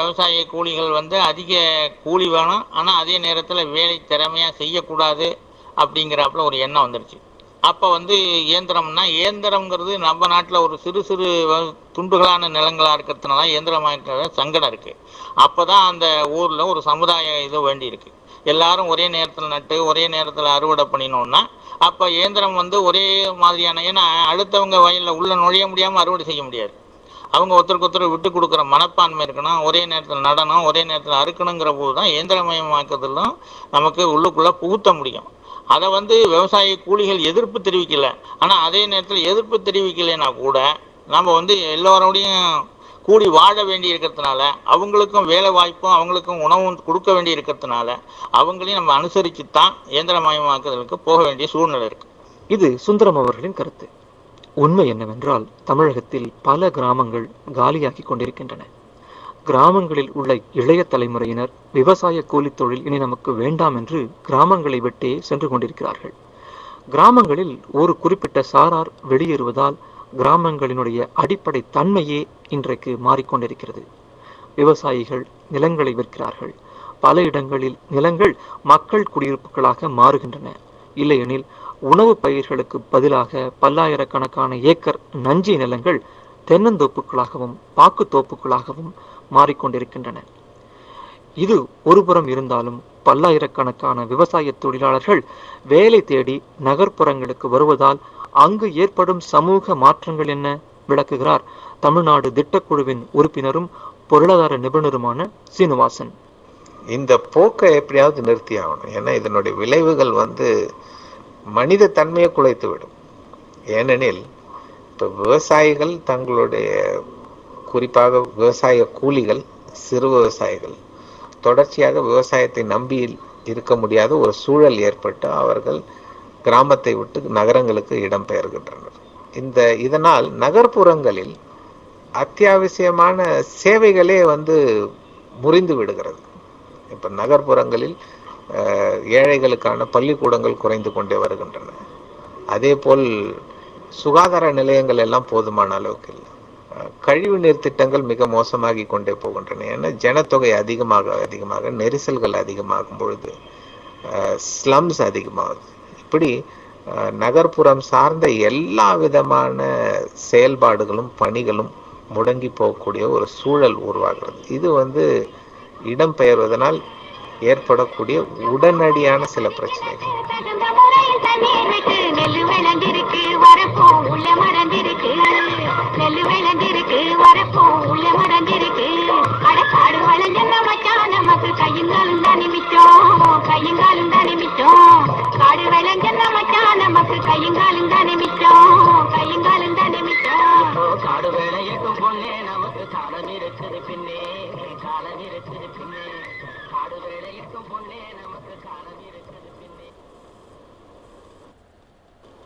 விவசாய கூலிகள் அதிக கூலி வேணும், ஆனால் அதே நேரத்தில் வேலை திறமையாக செய்யக்கூடாது அப்படிங்கிறாப்புல ஒரு எண்ணம் வந்துடுச்சு. அப்போ இயந்திரம்ங்கிறது நம்ம நாட்டில் ஒரு சிறு சிறு துண்டுகளான நிலங்களாக இருக்கிறதுனால இயந்திரமாக சங்கடம் இருக்குது. அப்போ தான் அந்த ஊரில் ஒரு சமுதாய இது வேண்டி இருக்கு. எல்லாரும் ஒரே நேரத்தில் நட்டு ஒரே நேரத்தில் அறுவடை பண்ணினோம்னா அப்போ இயந்திரம் ஒரே மாதிரியான, ஏன்னா அடுத்தவங்க வயலில் உள்ள நுழைய முடியாமல் அறுவடை செய்ய முடியாது. அவங்க ஒருத்தருக்கு ஒருத்தர் விட்டு கொடுக்குற மனப்பான்மை இருக்கணும், ஒரே நேரத்தில் நடனம் ஒரே நேரத்தில் அறுக்கணுங்கிற போது தான் இயந்திரமயமாக்குறதுலாம் நமக்கு உள்ளுக்குள்ளே புகுத்த முடியும். அதை விவசாய கூலிகள் எதிர்ப்பு தெரிவிக்கல. ஆனால் அதே நேரத்தில் எதிர்ப்பு தெரிவிக்கலைன்னா கூட நம்ம எல்லோரோடையும் கூடி வாழ வேண்டி இருக்கிறதுனால, அவங்களுக்கும் வேலை வாய்ப்பும் அவங்களுக்கும் உணவும் கொடுக்க வேண்டி இருக்கிறதுனால அவங்களையும் நம்ம அனுசரித்து தான் இயந்திரமயமாக்குதலுக்கு போக வேண்டிய சூழ்நிலை இருக்கு. இது சுந்தரம் அவர்களின் கருத்து. உண்மை என்னவென்றால் தமிழகத்தில் பல கிராமங்கள் காலியாகி கொண்டிருக்கின்றன. கிராமங்களில் உள்ள இளைய தலைமுறையினர் விவசாய கூலி தொழில் இனி நமக்கு வேண்டாம் என்று கிராமங்களை விட்டே சென்று கொண்டிருக்கிறார்கள். கிராமங்களில் ஒரு குறிப்பிட்ட சாரார் வெளியேறுவதால் கிராமங்களினுடைய அடிப்படை தன்மையே இன்றைக்கு மாறிக்கொண்டிருக்கிறது. விவசாயிகள் நிலங்களை விற்கிறார்கள். பல இடங்களில் நிலங்கள் மக்கள் குடியிருப்புகளாக மாறுகின்றன. இல்லையெனில் உணவு பயிர்களுக்கு பதிலாக பல்லாயிரக்கணக்கான ஏக்கர் நஞ்சை நிலங்கள் தென்னந்தோப்புகளாகவும் பாக்கு தோப்புகளாகவும் மாறிக்கொண்டிருக்கின்றன. இது ஒருபுறம் இருந்தாலும் பல்லாயிரக்கணக்கான விவசாய தொழிலாளர்கள் வேலை தேடி நகர்ப்புறங்களுக்கு வருவதால் அங்கு ஏற்படும் சமூக மாற்றங்கள் என்ன விளக்குகிறார் தமிழ்நாடு திட்டக்குழுவின் உறுப்பினரும் பொருளாதார நிபுணருமான சீனிவாசன். இந்த போக்கை எப்படியாவது நிறுத்தி ஆகணும். ஏன்னா இதனுடைய விளைவுகள் மனித தன்மையை குலைத்து விடும். ஏனெனில் இப்போ விவசாயிகள் தங்களுடைய, குறிப்பாக விவசாய கூலிகள், சிறு விவசாயிகள் தொடர்ச்சியாக விவசாயத்தை நம்பி இருக்க முடியாத ஒரு சூழல் ஏற்பட்டு அவர்கள் கிராமத்தை விட்டு நகரங்களுக்கு இடம்பெயர்கின்றனர். இதனால் நகர்ப்புறங்களில் அத்தியாவசியமான சேவைகளே முறிந்து விடுகிறது. இப்போ நகர்ப்புறங்களில் ஏழைகளுக்கான பள்ளிக்கூடங்கள் குறைந்து கொண்டே வருகின்றன. அதே போல் சுகாதார நிலையங்கள் எல்லாம் போதுமான அளவுக்கு இல்லை. கழிவு நீர் திட்டங்கள் மிக மோசமாகி கொண்டே போகின்றன. ஏன்னா ஜனத்தொகை அதிகமாக நெரிசல்கள் அதிகமாகும் பொழுது ஸ்லம்ஸ் அதிகமாகுது. இப்படி நகர்ப்புறம் சார்ந்த எல்லா விதமான செயல்பாடுகளும் பணிகளும் முடங்கி போகக்கூடிய ஒரு சூழல் உருவாகிறது. இது இடம்பெயர்வதனால் ஏற்படக்கூடிய உடனடியான சில பிரச்சனைகள்.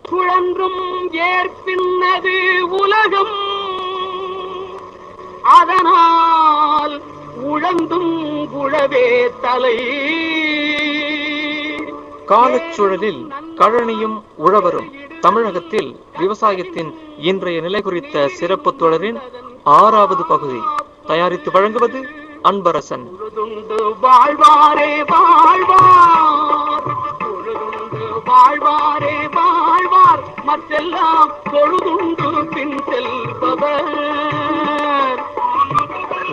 சுழன்றும் ஏற்பின்னது உலகம், அதனால் உழந்தும் குழவே தலை. காலச்சூழலில் கழனியும் உழவரும் தமிழகத்தில் விவசாயத்தின் இன்றைய நிலை குறித்த சிறப்பு தொடரின் 6வது பகுதி தயாரித்து வழங்குவது அன்பரசன். வாழ்வாரே வாழ்வார், வாழ்வாரே வாழ்வார், மற்றெல்லாம் பொழுதுண்டு பின் செல்பவர்.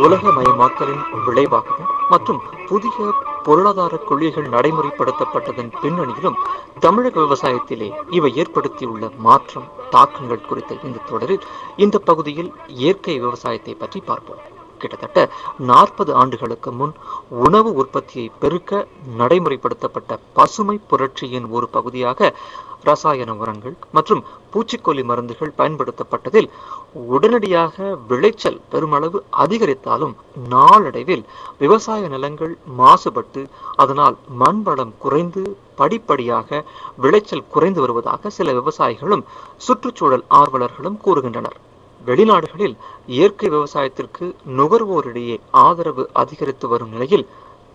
உலகமயமாக்கலின் விளைவாகவும் மற்றும் புதிய பொருளாதார கொள்கைகள் நடைமுறைப்படுத்தப்பட்டதன் பின்னணியிலும் தமிழக விவசாயத்திலே இவை ஏற்படுத்தியுள்ள மாற்றம் தாக்கங்கள் குறித்த இந்த தொடரில் இந்த பகுதியில் இயற்கை விவசாயத்தை பற்றி பார்ப்போம். கிட்டத்தட்ட 40 ஆண்டுகளுக்கு முன் உணவு உற்பத்தியை பெருக்க நடைமுறைப்படுத்தப்பட்ட பசுமை புரட்சியின் ஒரு பகுதியாக ரசாயன உரங்கள் மற்றும் பூச்சிக்கொல்லி மருந்துகள் பயன்படுத்தப்பட்டதில் உடனடியாக விளைச்சல் பெருமளவு அதிகரித்தாலும் நாளடைவில் விவசாய நிலங்கள் மாசுபட்டு அதனால் மண் வளம் குறைந்து படிப்படியாக விளைச்சல் குறைந்து வருவதாக சில விவசாயிகளும் சுற்றுச்சூழல் ஆர்வலர்களும் கூறுகின்றனர். வெளிநாடுகளில் இயற்கை விவசாயத்திற்கு நுகர்வோரிடையே ஆதரவு அதிகரித்து வரும் நிலையில்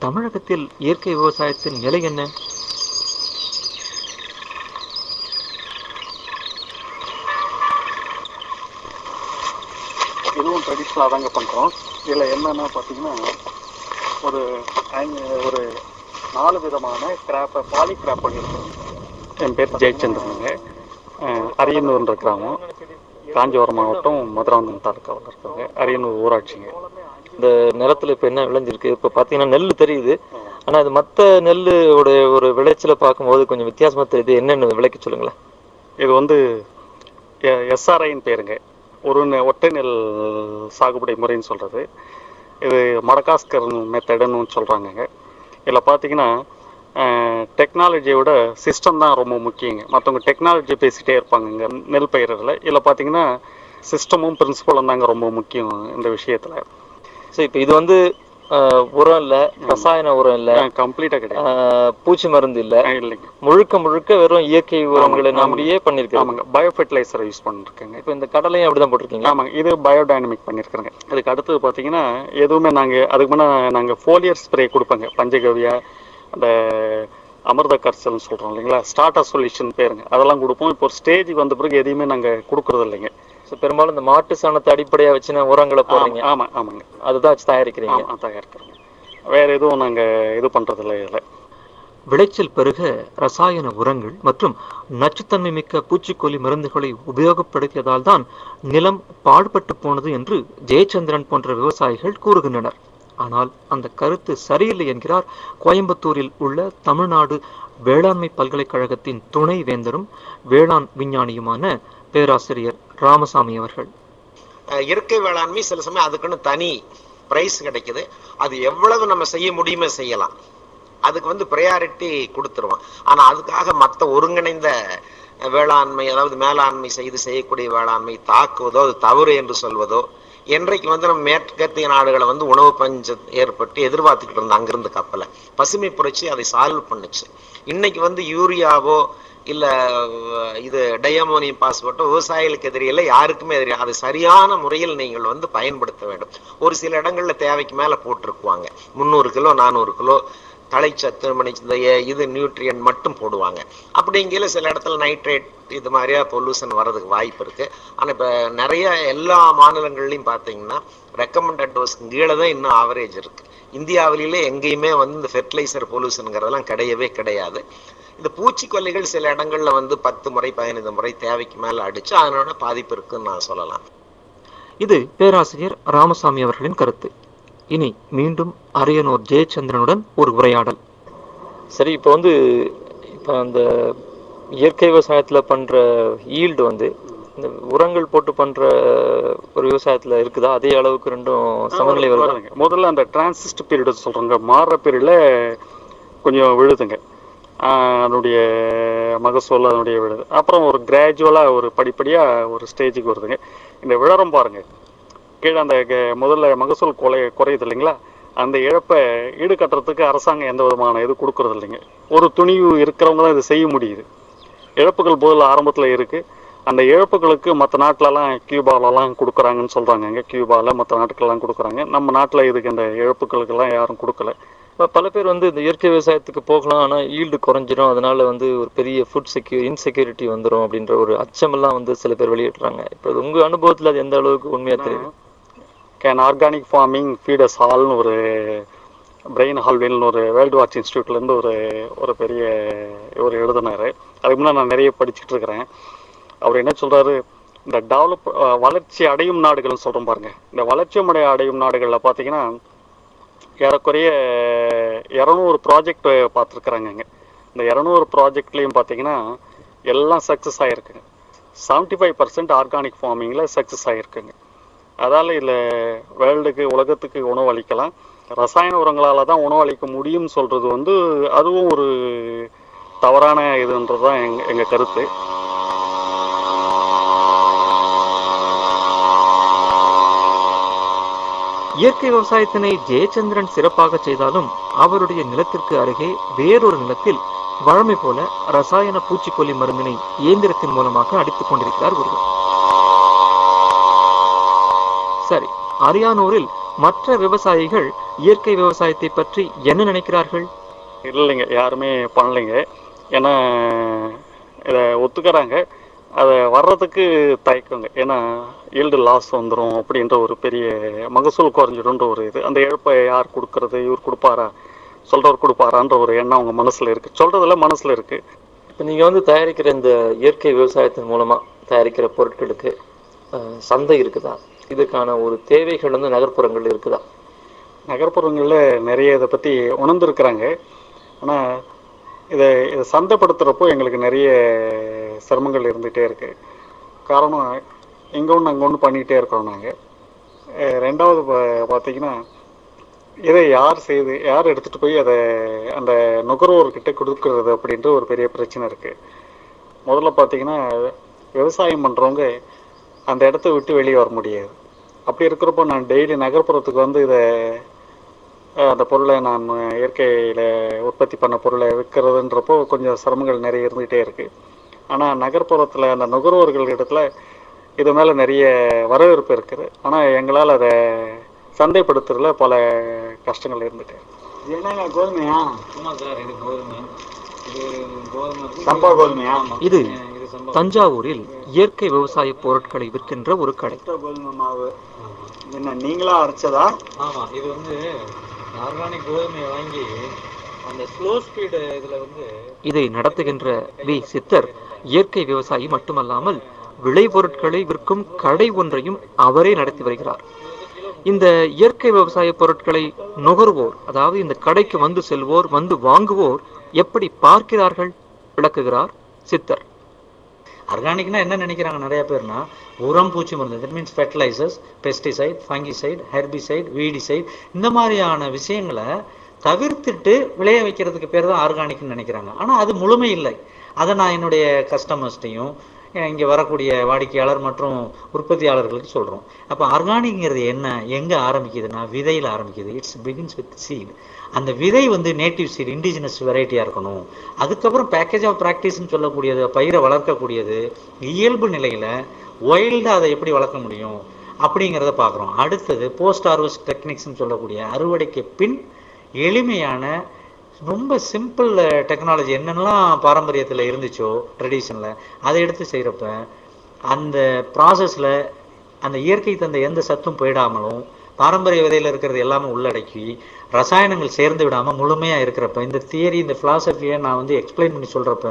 தமிழகத்தில் இயற்கை விவசாயத்தின் நிலை என்ன? இதுவும் ட்ரெடிஷ்னலாக தாங்க பண்ணுறோம். இதில் என்னன்னா பார்த்தீங்கன்னா ஒரு ஒரு 4 விதமான கிராப்பை பாலி கிராப் பண்ணியிருக்கோம். என் பேர் ஜெயச்சந்திரனுங்க. அரியனூர்ன்ற கிராமம், காஞ்சிபுரம் மாவட்டம், மதுராந்தகம் தாலுக்காவில் இருக்காங்க. அரியனூர் ஊராட்சிங்க. இந்த நிலத்துல இப்போ என்ன விளைஞ்சிருக்கு? இப்போ பார்த்தீங்கன்னா நெல் தெரியுது, ஆனால் அது மற்ற நெல்லோட ஒரு விளைச்சலை பார்க்கும்போது கொஞ்சம் வித்தியாசமாக தெரியுது. என்னென்ன விளைக்க சொல்லுங்களேன். இது வந்து எஸ்ஆர்ஐன்னு பேருங்க. ஒற்றை நெல் சாகுபடி முறைன்னு சொல்கிறது. இது மடகாஸ்கர் மெத்தடுன்னு சொல்கிறாங்கங்க. இதில் பார்த்தீங்கன்னா டெக்னாலஜியோட சிஸ்டம் தான் ரொம்ப முக்கியங்க. மற்றவங்க டெக்னாலஜி பேசிகிட்டே இருப்பாங்கங்க நெல் பயிரில். இதில் பார்த்தீங்கன்னா சிஸ்டமும் பிரின்சிபலும் தாங்க ரொம்ப முக்கியம் இந்த விஷயத்தில். ஸோ இப்போ இது வந்து உரம் இல்லை, ரசாயன உரம் இல்லை, கம்ப்ளீட்டாக கிடையாது, பூச்சி மருந்து இல்லை, இல்லைங்க. முழுக்க வெறும் இயற்கை உரங்களை நம்பியே பண்ணியிருக்கேன். ஆமாங்க, பயோ ஃபெர்டிலைசரை யூஸ் பண்ணிருக்கேங்க. இப்போ இந்த கடலையும் அப்படி தான் போட்டிருக்கீங்க? ஆமாங்க, இது பயோடைனமிக் பண்ணியிருக்கிறேங்க. அதுக்கு அடுத்தது பார்த்தீங்கன்னா எதுவுமே நாங்கள் அதுக்கு முன்னே நாங்கள் ஃபோலியர் ஸ்ப்ரே கொடுப்போங்க. பஞ்சகவியா, அந்த அமிர்த கர்சல்னு சொல்கிறோம் இல்லைங்களா, ஸ்டார்டர் சொல்யூஷன் பேருங்க, அதெல்லாம் கொடுப்போம். இப்போ ஒரு ஸ்டேஜ் வந்த பிறகு எதையுமே நாங்கள் கொடுக்குறது இல்லைங்க. ஸோ பெரும்பாலும் இந்த மாட்டு சாணத்தை அடிப்படையாக வச்சுன்னா உரங்களை போடுறீங்க? ஆமாங்க, அதுதான் வச்சு தயாரிக்கிறீங்க? தயாரிக்கிறோங்க. வேறு எதுவும் நாங்கள் இது பண்ணுறதில்ல. இதில் விளைச்சல் பெருக ரசாயன உரங்கள் மற்றும் நச்சுத்தன்மை மிக்க பூச்சிக்கொல்லி மருந்துகளை உபயோகப்படுத்தியதால் தான் நிலம் பாழ்பட்டு போனது என்று ஜெயச்சந்திரன் போன்ற விவசாயிகள் கூறுகின்றனர். ஆனால் அந்த கருத்து சரியில்லை என்கிறார் கோயம்புத்தூரில் உள்ள தமிழ்நாடு வேளாண்மை பல்கலைக்கழகத்தின் துணை வேந்தரும் வேளாண் விஞ்ஞானியுமான பேராசிரியர் ராமசாமி அவர்கள். இயற்கை வேளாண்மை சில சமயம் அதுக்குன்னு தனி பிரைஸ் கிடைக்குது. அது எவ்வளவு நம்ம செய்ய முடியுமே செய்யலாம், அதுக்கு வந்து ப்ரையாரிட்டி கொடுத்துருவோம். ஆனால் அதுக்காக மற்ற ஒருங்கிணைந்த வேளாண்மை, அதாவது மேலாண்மை செய்யக்கூடிய வேளாண்மை தாக்குவதோ அது தவறு என்று சொல்வதோ, என்றைக்கு வந்து நம்ம மேற்கத்திய நாடுகளை வந்து உணவு பஞ்சம் ஏற்பட்டு எதிர்பார்த்துக்கிட்டு இருந்தோம் அங்கிருந்து கப்பலை, பசுமை புரட்சி அதை சால்வ் பண்ணுச்சு. இன்னைக்கு வந்து யூரியாவோ இல்லை இது டயமோனியம் பாஸ்போர்ட்டோ விவசாயிகளுக்கு எதிரியில் யாருக்குமே எதிரி. அது சரியான முறையில் நீங்கள் வந்து பயன்படுத்த வேண்டும். ஒரு சில இடங்களில் தேவைக்கு மேலே போட்டிருக்குவாங்க, 300 கிலோ 400 கிலோ தலைச்சத்து இது நியூட்ரியன் மட்டும் போடுவாங்க. அப்படிங்கிற சில இடத்துல நைட்ரேட் இது மாதிரியா பொல்யூஷன் வர்றதுக்கு வாய்ப்பு இருக்குது. ஆனால் இப்போ நிறைய எல்லா மாநிலங்கள்லையும் பார்த்தீங்கன்னா ரெக்கமெண்டட் டோஸ்க்கு கீழே தான் இன்னும் ஆவரேஜ் இருக்குது. இந்தியாவிலே எங்கேயுமே வந்து இந்த ஃபெர்டிலைசர் பொல்யூஷனுங்கிறதெல்லாம் கிடையவே கிடையாது. இந்த பூச்சிக்கொல்லிகள் சில இடங்கள்ல வந்து 10 முறை 15 முறை தேவைக்கு மேல அடிச்சு அதனோட பாதிப்பு இருக்குன்னு நான் சொல்லலாம். இது பேராசிரியர் ராமசாமி அவர்களின் கருத்து. இனி மீண்டும் அரியனூர் ஜெயச்சந்திரனுடன் ஒரு உரையாடல். சரி, இப்போ வந்து அந்த இயற்கை விவசாயத்துல பண்ற ஈல்டு வந்து இந்த உரங்கள் போட்டு பண்ற ஒரு விவசாயத்துல இருக்குதா? அதே அளவுக்கு ரெண்டும் சமநிலை வருதாங்க? முதல்ல அந்த டிரான்சிஸ்ட் பீரியட் சொல்றாங்க, மாறுற பீரியட்ல கொஞ்சம் விழுதுங்க அதனுடைய மகசூல், அதனுடைய விழுது. அப்புறம் ஒரு கிராஜுவலாக ஒரு படிப்படியாக ஒரு ஸ்டேஜுக்கு வருதுங்க. இந்த விழறம் பாருங்க, கீழே அந்த முதல்ல மகசூல் குறையுது இல்லைங்களா, அந்த இழப்பை ஈடுகட்டுறதுக்கு அரசாங்கம் எந்த விதமான இது கொடுக்கறது இல்லைங்க. ஒரு துணிவு இருக்கிறவங்க தான் இதை செய்ய முடியுது. இழப்புகள் முதல்ல ஆரம்பத்தில் இருக்குது. அந்த இழப்புகளுக்கு மற்ற நாட்டிலலாம் கியூபாலெலாம் கொடுக்குறாங்கன்னு சொல்கிறாங்க. இங்கே கியூபாவில் மற்ற நாட்டுக்கெல்லாம் கொடுக்குறாங்க. நம்ம நாட்டில் இதுக்கு இந்த இழப்புகளுக்கெல்லாம் யாரும் கொடுக்கல. பல பேர் வந்து இந்த இயற்கை விவசாயத்துக்கு போகலாம், ஆனால் ஈல்டு குறைஞ்சிரும், அதனால வந்து ஒரு பெரிய ஃபுட் இன்செக்யூரிட்டி வந்துடும் அப்படின்ற ஒரு அச்சமெல்லாம் வந்து சில பேர் வெளியிடுறாங்க. இப்போ உங்கள் அனுபவத்தில் அது எந்த அளவுக்கு உண்மையாக தெரியும்? Can organic farming feed us ஆல்னு ஒரு பிரெயின் ஹால்வில்னு ஒரு வேர்ல்டு வாட்ச் இன்ஸ்டியூட்லேருந்து ஒரு பெரிய ஒரு எழுதினார். அதுக்கு முன்னே நான் நிறைய படிச்சுட்டு இருக்கிறேன். அவர் என்ன சொல்கிறாரு, இந்த வளர்ச்சி அடையும் நாடுகள்னு சொல்கிறோம் பாருங்க, இந்த வளர்ச்சி அடையும் நாடுகளில் பார்த்தீங்கன்னா ஏறக்குறைய 200 ப்ராஜெக்ட் பார்த்துருக்குறாங்க. இந்த 200 ப்ராஜெக்ட்லேயும் பார்த்தீங்கன்னா எல்லாம் சக்ஸஸ் ஆகிருக்குங்க. 75% ஆர்கானிக் ஃபார்மிங்கில் சக்ஸஸ் ஆகிருக்குங்க. அதால் இதில் வேர்ல்டுக்கு உலகத்துக்கு உணவு அளிக்கலாம், ரசாயன உரங்களால் தான் உணவு அளிக்க முடியும்னு சொல்கிறது வந்து அதுவும் ஒரு தவறான இதுன்றது தான் எங்கள் கருத்து. இயற்கை விவசாயத்தினை ஜெயச்சந்திரன் சிறப்பாக செய்தாலும் அவருடைய நிலத்திற்கு அருகே வேறொரு நிலத்தில் வழமை போல ரசாயன பூச்சிக்கொல்லி மருந்தினை இயந்திரத்தின் மூலமாக அடித்துக் கொண்டிருக்கிறார் ஒருவர். சரி, அரியானூரில் மற்ற விவசாயிகள் இயற்கை விவசாயத்தை பற்றி என்ன நினைக்கிறார்கள்? இல்லைங்க, யாருமே பண்ணலைங்க. ஏன்னா இதை ஒத்துக்கிறாங்க. அதை வர்றதுக்கு தயக்கங்க. ஏன்னா ஈல்டு லாஸ் வந்துடும் அப்படின்ற ஒரு பெரிய மகசூல் குறைஞ்சிடும்ன்ற ஒரு இது. அந்த இழப்பை யார் கொடுக்கறது, இவர் கொடுப்பாரா, சொல்றவர் கொடுப்பாரான்ற ஒரு எண்ணம் அவங்க மனசுல இருக்கு, சொல்றதுல மனசுல இருக்கு. இப்போ நீங்கள் வந்து தயாரிக்கிற இந்த இயற்கை விவசாயத்தின் மூலமாக தயாரிக்கிற பொருட்களுக்கு சந்தை இருக்குதா? இதுக்கான ஒரு தேவைகள் வந்து நகர்ப்புறங்கள் இருக்குதா? நகர்ப்புறங்களில் நிறைய இதை பற்றி உணர்ந்துருக்குறாங்க. ஆனால் இதை சந்தைப்படுத்துகிறப்போ எங்களுக்கு நிறைய சிரமங்கள் இருந்துகிட்டே இருக்குது. காரணம், இங்கே ஒன்று அங்கே ஒன்று பண்ணிக்கிட்டே இருக்கிறோம் நாங்கள். ரெண்டாவது பார்த்திங்கன்னா, இதை யார் எடுத்துகிட்டு போய் அதை அந்த நுகர்வோர்கிட்ட கொடுக்கறது அப்படின்ற ஒரு பெரிய பிரச்சனை இருக்குது. முதல்ல பார்த்திங்கன்னா, விவசாயம் பண்ணுறவங்க அந்த இடத்த விட்டு வெளியே வர முடியாது. அப்படி இருக்கிறப்போ நான் டெய்லி நகர்ப்புறத்துக்கு வந்து அந்த பொருளை நான் இயற்கையில் உற்பத்தி பண்ண பொருளை விற்கிறதுன்றப்போ கொஞ்சம் சிரமங்கள் நிறைய இருந்துகிட்டே இருக்குது. ஆனால் நகர்ப்புறத்தில் அந்த நுகர்வோர்கள் இடத்துல இது மேலே நிறைய வரவேற்பு இருக்குது. ஆனால் எங்களால் அதை சந்தைப்படுத்துறதுல பல கஷ்டங்கள் இருந்துட்டு. என்னங்க கோதுமையா? ஆமாம் சார், இது கோதுமை. இது கோதுமை சம்பா கோதுமையா? இது தஞ்சாவூரில் இயற்கை விவசாய பொருட்களை விற்கின்ற ஒரு கடை. கோதுமை மாவு என்ன நீங்களா அரைச்சதா? ஆமாம், இது வந்து ஆர்கானிக் கோதுமையை வாங்கி அந்த ஸ்லோ ஸ்பீடு இதில் வந்து இதை நடத்துகின்ற வி சித்தர் இயற்கை விவசாயி மட்டுமல்லாமல் விளைபொருட்களை விற்கும் கடை ஒன்றையும் அவரே நடத்தி வருகிறார். இந்த இயற்கை விவசாய பொருட்களை நுகர்வோர், அதாவது இந்த கடைக்கு வந்து செல்வோர், வந்து வாங்குவோர் எப்படி பார்க்கிறார்கள் விளக்குகிறார் சித்தர். ஆர்கானிக்னா என்ன நினைக்கிறாங்க நிறைய பேர்னா, உரம், பூச்சி மருந்து, that means fertilisers, pesticide, fungicide, herbicide, weedicide, இந்த மாதிரியான விஷயங்களை தவிர்த்துட்டு விளைய வைக்கிறதுக்கு பேர் தான் ஆர்கானிக்னு நினைக்கிறாங்க. ஆனால் அது முழுமை இல்லை. அதை நான் என்னுடைய கஸ்டமர்ஸ்டையும் இங்கே வரக்கூடிய வாடிக்கையாளர் மற்றும் உற்பத்தியாளர்களுக்கு சொல்கிறோம். அப்போ ஆர்கானிக்ங்கிறது என்ன, எங்கே ஆரம்பிக்குதுன்னா விதையில் ஆரம்பிக்குது. It's begins with seed. அந்த விதை வந்து நேட்டிவ் சீட், இண்டிஜினஸ் வெரைட்டியாக இருக்கணும். அதுக்கப்புறம் பேக்கேஜ் ஆஃப் ப்ராக்டிஸ்ன்னு சொல்லக்கூடியது, பயிரை வளர்க்கக்கூடியது இயல்பு நிலையில் வைல்டாக அதை எப்படி வளர்க்க முடியும் அப்படிங்கிறத பார்க்குறோம். அடுத்தது போஸ்ட் ஹார்வெஸ்ட் டெக்னிக்ஸ்ன்னு சொல்லக்கூடிய அறுவடைக்கு பின் எளிமையான ரொம்ப சிம்பிள் டெக்னாலஜி என்னென்னலாம் பாரம்பரியத்தில் இருந்துச்சோ, ட்ரெடிஷனில், அதை எடுத்து செய்கிறப்ப அந்த ப்ராசஸில் அந்த இயற்கை தந்த எந்த சத்தும் போயிடாமலும் பாரம்பரிய விதையில் இருக்கிறது எல்லாமே உள்ளடக்கி ரசாயனங்கள் சேர்ந்து விடாமல் முழுமையாக இருக்கிறப்ப இந்த தியரி, இந்த ஃபிலாசபியை நான் வந்து எக்ஸ்பிளைன் பண்ணி சொல்கிறப்ப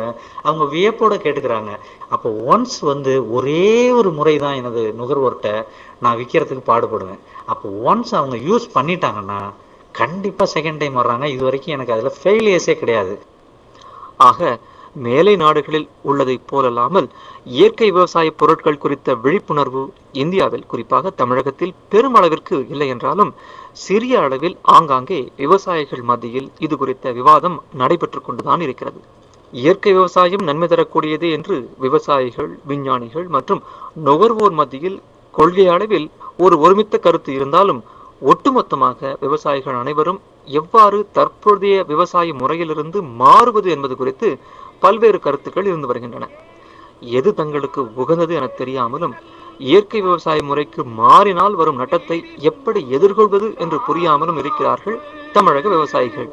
அவங்க வியப்போடு கேட்டுக்கிறாங்க. அப்போ ஒன்ஸ் வந்து ஒரே ஒரு முறை தான் எனது நுகர்வோர்கிட்ட நான் விற்கிறதுக்கு பாடுபடுவேன். அப்போ ஒன்ஸ் அவங்க யூஸ் பண்ணிட்டாங்கன்னா கண்டிப்பாக செகண்ட் டைம் வர்றாங்க. இது வரைக்கும் எனக்கு அதில் ஃபெயிலியர்ஸே கிடையாது. ஆக மேலை நாடுகளில் உள்ளதை போலல்லாமல் இயற்கை விவசாய பொருட்கள் குறித்த விழிப்புணர்வு இந்தியாவில், குறிப்பாக தமிழகத்தில் பெருமளவிற்கு இல்லை என்றாலும் சிறிய அளவில் ஆங்காங்கே விவசாயிகள் மத்தியில் இது குறித்த விவாதம் நடைபெற்று கொண்டுதான் இருக்கிறது. இயற்கை விவசாயம் நன்மை தரக்கூடியது என்று விவசாயிகள், விஞ்ஞானிகள் மற்றும் நுகர்வோர் மத்தியில் கொள்கை அளவில் ஒரு ஒருமித்த கருத்து இருந்தாலும் ஒட்டுமொத்தமாக விவசாயிகள் அனைவரும் எவ்வாறு தற்போதைய விவசாய முறையிலிருந்து மாறுவது என்பது குறித்து பல்வேறு கருத்துக்கள் இருந்து வருகின்றன. எது தங்களுக்கு உகந்தது என தெரியாமலும் இயற்கை விவசாய முறைக்கு மாறினால் வரும் நட்டத்தை எப்படி எதிர்கொள்வது என்று புரியாமலும் இருக்கிறார்கள் தமிழக விவசாயிகள்.